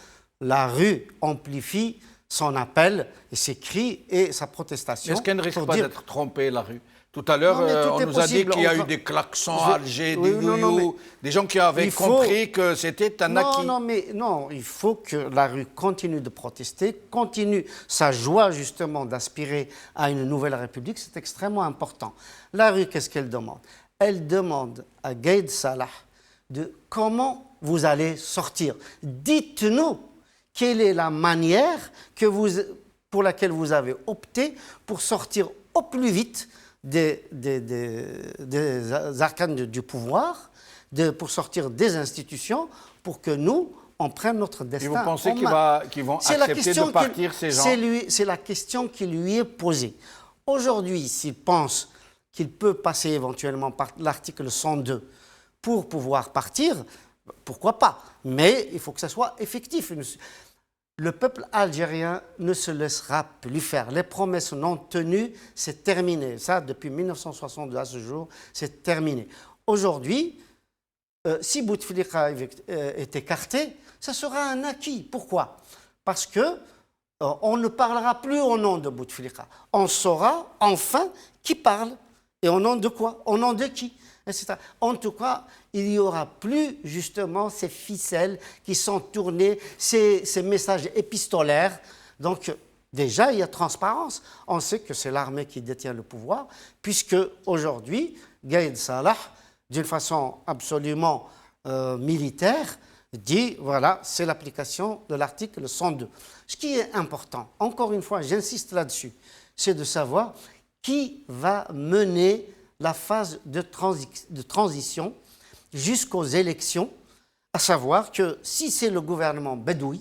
C: la rue amplifie son appel et ses cris et sa protestation.
A: Est-ce qu'elle ne risque pas d'être trompée, la rue? Tout à l'heure, on nous a dit qu'il y a eu des klaxons à Alger, des youyous, des gens qui avaient compris que c'était un acquis.
C: Non, il faut que la rue continue de protester, continue sa joie justement d'aspirer à une nouvelle République, c'est extrêmement important. La rue, qu'est-ce qu'elle demande? Elle demande à Gaïd Salah de comment vous allez sortir. Dites-nous quelle est la manière pour laquelle vous avez opté pour sortir au plus vite des arcanes du pouvoir, pour sortir des institutions, pour que nous, on prenne notre destin.
A: Et vous pensez qu'ils vont accepter de partir, ces gens?
C: C'est la question qui lui est posée. Aujourd'hui, s'il pense qu'il peut passer éventuellement par l'article 102 pour pouvoir partir, pourquoi pas? Mais il faut que ça soit effectif. Le peuple algérien ne se laissera plus faire. Les promesses non tenues, c'est terminé. Ça, depuis 1962 à ce jour, c'est terminé. Aujourd'hui, si Bouteflika est écarté, ça sera un acquis. Pourquoi? Parce que on ne parlera plus au nom de Bouteflika. On saura enfin qui parle et au nom de quoi, au nom de qui. Etc. En tout cas, il n'y aura plus justement ces ficelles qui sont tournées, ces messages épistolaires. Donc déjà, il y a transparence. On sait que c'est l'armée qui détient le pouvoir, puisque aujourd'hui, Gaïd Salah, d'une façon absolument militaire, dit, voilà, c'est l'application de l'article 102. Ce qui est important, encore une fois, j'insiste là-dessus, c'est de savoir qui va mener la phase de transition jusqu'aux élections, à savoir que si c'est le gouvernement bedoui,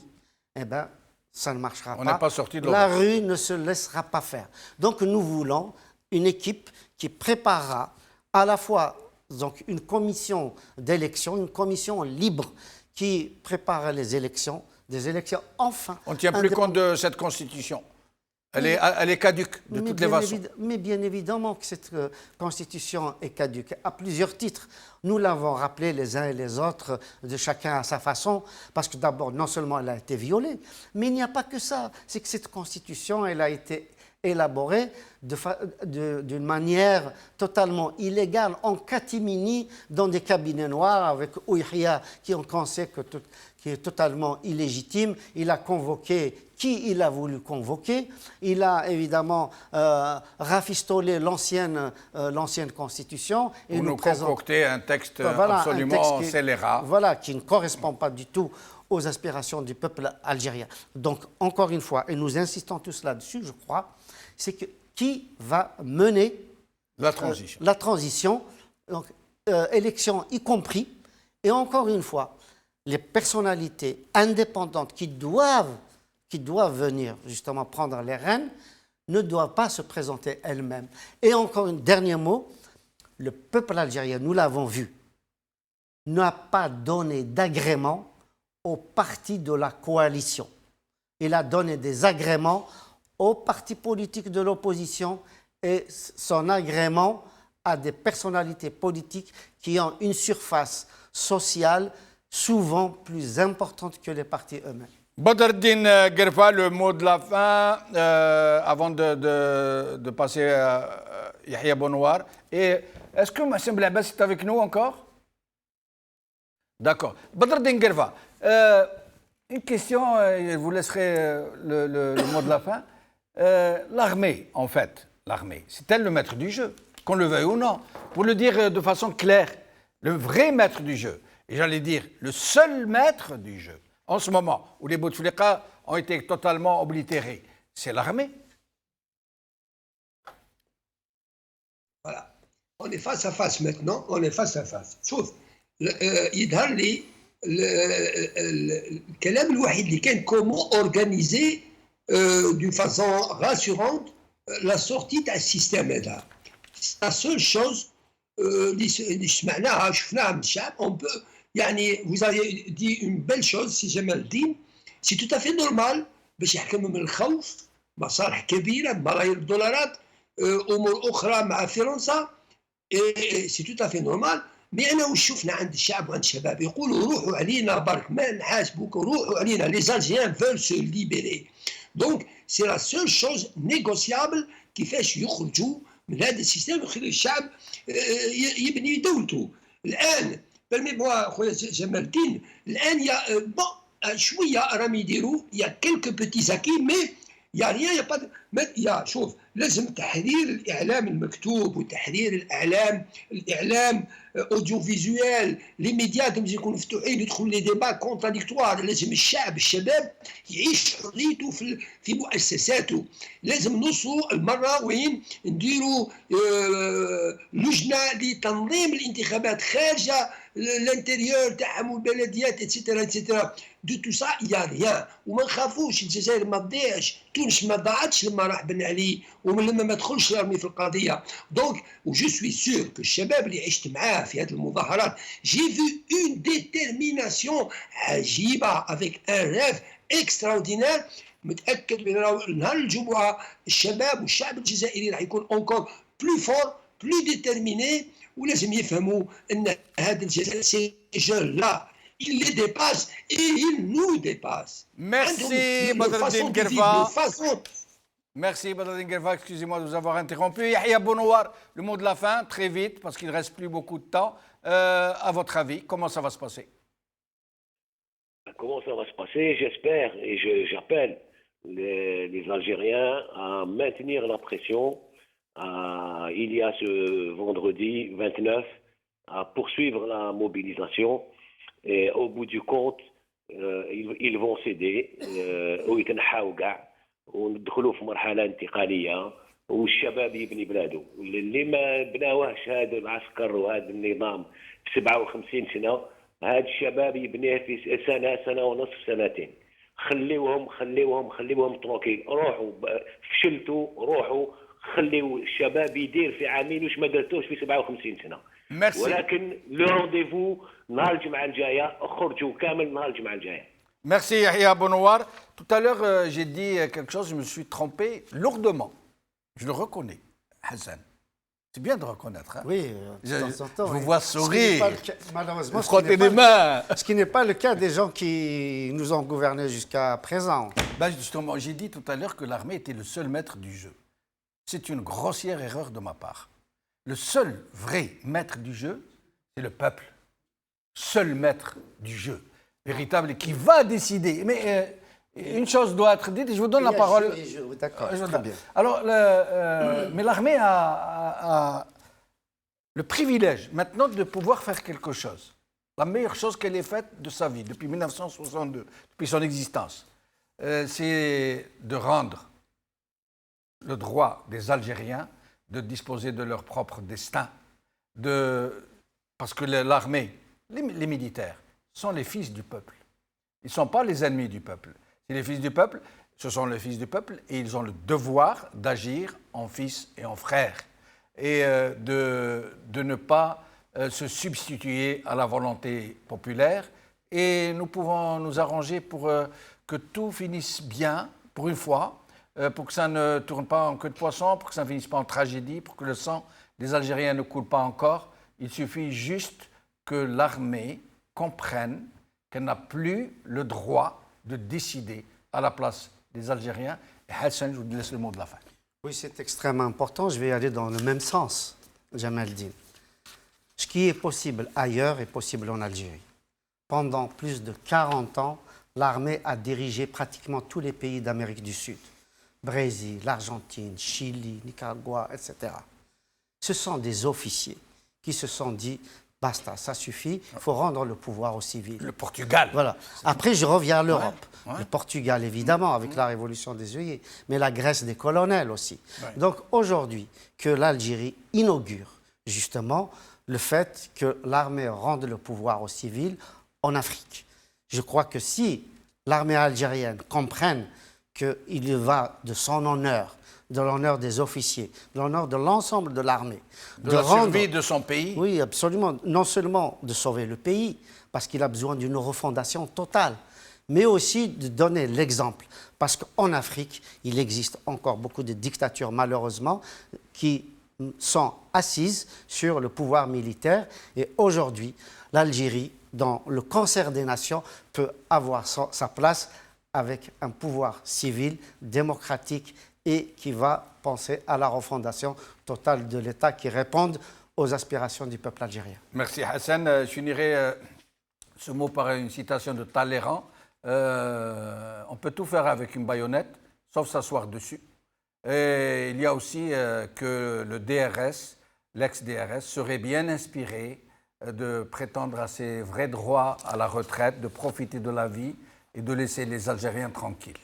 C: eh ben, ça ne marchera pas.
A: On n'est pas sorti de
C: la rue ne se laissera pas faire. Donc nous voulons une équipe qui préparera à la fois donc, une commission d'élection, une commission libre qui prépare les élections, des élections enfin.
A: On ne tient plus compte de cette constitution. Elle est caduque de toutes les façons.
C: Mais bien évidemment que cette constitution est caduque, à plusieurs titres. Nous l'avons rappelé les uns et les autres, de chacun à sa façon, parce que d'abord, non seulement elle a été violée, mais il n'y a pas que ça. C'est que cette constitution, elle a été élaborée d'une manière totalement illégale, en catimini, dans des cabinets noirs, avec Ouihia, qui est totalement illégitime. Il a convoqué qui il a voulu convoquer. Il a évidemment rafistolé l'ancienne constitution.
A: Et nous concocter un texte absolument scélérat.
C: Voilà, qui ne correspond pas du tout aux aspirations du peuple algérien. Donc, encore une fois, et nous insistons tous là-dessus, je crois, c'est que qui va mener
A: la transition,
C: donc, élection y compris, et encore une fois, les personnalités indépendantes qui doivent venir justement prendre les rênes ne doivent pas se présenter elles-mêmes. Et encore un dernier mot, le peuple algérien, nous l'avons vu, n'a pas donné d'agrément aux partis de la coalition. Il a donné des agréments aux partis politiques de l'opposition et son agrément à des personnalités politiques qui ont une surface sociale souvent plus importante que les partis eux-mêmes.
A: Badreddine Guerfa, le mot de la fin, avant de passer à Yahya Bonouar. Et est-ce que Massem Blabas est avec nous encore? D'accord. Badreddine Guerfa, une question, je vous laisserai le mot de la fin. L'armée, en fait, c'est-elle le maître du jeu, qu'on le veuille ou non? Pour le dire de façon claire, le vrai maître du jeu, et j'allais dire le seul maître du jeu, en ce moment où les Bouteflika ont été totalement oblitérés, c'est l'armée.
H: on est face à face maintenant, on est face à face. شوف يظهر لي الكلام الوحيد اللي كان comment organiser d'une façon rassurante la sortie تاع السيستم هذا. La seule chose اللي سمعناها شفناها من الشعب on peut يعني vous avez dit une belle chose سي جمال الدين سي tout à fait normal باش يحكموا من الخوف مصالح كبيره بملايير الدولارات امور اخرى مع فرنسا سي تو افي نورمال مي انا واش شفنا عند الشعب وعند الشباب يقولوا روحوا علينا برك ما نحاسبوكم روحوا علينا لي زالجيان فول سو ليبيري دونك سي لا سول شوز نيغوسيابل كيفاش يخرجوا من هذا السيستم ويخلي الشعب يبني دولته الان بالمي موا خويا جمال الدين الان يا بون شويه راهم يديروا يا كيلكو بوتي زاكي مي يا ريان يا شوف لازم تحرير الاعلام المكتوب وتحرير الاعلام اوديو فيزوال لي ميديا لازم يكونوا مفتوحين يدخلوا لي ديبا كونتراديكتوار لازم الشباب يعيش حريته في مؤسساته لازم نوصلوا المره وين نديروا لجنه لتنظيم الانتخابات خارجه الانتيريور تاعهم والبلديات اتسيتيرا اتسيتيرا دو تو سا يا ريان وما نخافوش الجزائر ما تضيعش تونس ما ضاعتش لما راح بن علي ولما ما دخلش الارمي في القضيه دونك وجو سوي سور كو الشباب اللي عشت معاه في هذه المظاهرات جي في اون ديتيرميناسيون عجيبه افيك ان ريف اكستراوردينير متاكد بان نهار الجمعه الشباب والشعب الجزائري راح يكون اونكور بلو فور بلو ديتيرميني ولازم يفهموا ان هذا الجزائر سي جون لا il les dépasse et il nous dépasse.
A: Merci Badreddine Guerva. Merci Badreddine Guerva, excusez-moi de vous avoir interrompu. Yahya Bonouar, le mot de la fin, très vite, parce qu'il ne reste plus beaucoup de temps. À votre avis, comment ça va se passer?
E: Comment ça va se passer? J'espère et j'appelle les Algériens à maintenir la pression. Il y a ce vendredi 29 à poursuivre la mobilisation. Et au bout du compte, ils vont céder ويتنحاو كاع وندخلوا في مرحله انتقاليه والشباب يبني بلاده اللي ما بناوهش هذا العسكر وهذا النظام في 57 سنه هذا الشباب يبنيه في سنه ونصف سنتين خليوهم تروكيل روحوا فشلتوا روحوا خليوا الشباب يدير في عامين واش ما درتوش في 57 سنه
A: Merci.
E: ولكن لو رونديفو نهار الجمعه الجايه خرجوا كامل نهار الجمعه الجايه.
A: Merci Yahya Bonouar. Tout à l'heure, j'ai dit quelque chose, je me suis trompé lourdement. Je le reconnais, Hassan. C'est bien de reconnaître. Hein?
C: Oui,
A: je vous vois sourire.
C: Malheureusement,
A: ce
C: qui n'est pas le cas des gens qui nous ont gouvernés jusqu'à présent.
A: Ben justement, j'ai dit tout à l'heure que l'armée était le seul maître du jeu. C'est une grossière erreur de ma part. Le seul vrai maître du jeu, c'est le peuple. Seul maître du jeu, véritable, qui va décider. Mais une chose doit être dite, et je vous donne la parole.
C: D'accord, très bien.
A: Alors, mais l'armée a le privilège maintenant de pouvoir faire quelque chose. La meilleure chose qu'elle ait faite de sa vie, depuis 1962, depuis son existence, c'est de rendre le droit des Algériens de disposer de leur propre destin, parce que l'armée, les militaires, sont les fils du peuple. Ils ne sont pas les ennemis du peuple. C'est les fils du peuple, ce sont les fils du peuple, et ils ont le devoir d'agir en fils et en frères, et de ne pas se substituer à la volonté populaire. Et nous pouvons nous arranger pour que tout finisse bien, pour une fois, pour que ça ne tourne pas en queue de poisson, pour que ça ne finisse pas en tragédie, pour que le sang des Algériens ne coule pas encore. Il suffit juste que l'armée comprenne qu'elle n'a plus le droit de décider à la place des Algériens. Et Hassan, je vous laisse le mot de la fin.
C: Oui, c'est extrêmement important. Je vais aller dans le même sens, Jamal Din. Ce qui est possible ailleurs est possible en Algérie. Pendant plus de 40 ans, l'armée a dirigé pratiquement tous les pays d'Amérique du Sud. Brésil, l'Argentine, Chili, Nicaragua, etc. Ce sont des officiers qui se sont dit « basta, ça suffit, il faut rendre le pouvoir aux civils ».
A: Le Portugal.
C: Voilà. Après, je reviens à l'Europe.
A: Ouais.
C: Le Portugal, évidemment, avec la révolution des œillets, mais la Grèce des colonels aussi. Ouais. Donc aujourd'hui, que l'Algérie inaugure justement le fait que l'armée rende le pouvoir aux civils en Afrique. Je crois que si l'armée algérienne comprenne qu'il y va de son honneur, de l'honneur des officiers, de l'honneur de l'ensemble de l'armée.
A: De la survie de son pays.
C: Oui, absolument. Non seulement de sauver le pays, parce qu'il a besoin d'une refondation totale, mais aussi de donner l'exemple. Parce qu'en Afrique, il existe encore beaucoup de dictatures, malheureusement, qui sont assises sur le pouvoir militaire. Et aujourd'hui, l'Algérie, dans le concert des nations, peut avoir sa place avec un pouvoir civil, démocratique et qui va penser à la refondation totale de l'État qui réponde aux aspirations du peuple algérien.
A: Merci Hassan. Je finirai ce mot par une citation de Talleyrand. On peut tout faire avec une baïonnette, sauf s'asseoir dessus. Et il y a aussi que le DRS, l'ex-DRS, serait bien inspiré de prétendre à ses vrais droits à la retraite, de profiter de la vie et de laisser les Algériens tranquilles.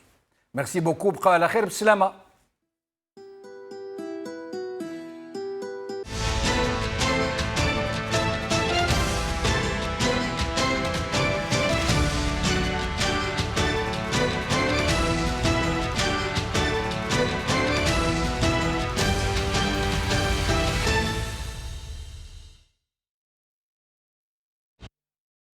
A: Merci beaucoup. Bqa ala khair, b'slama.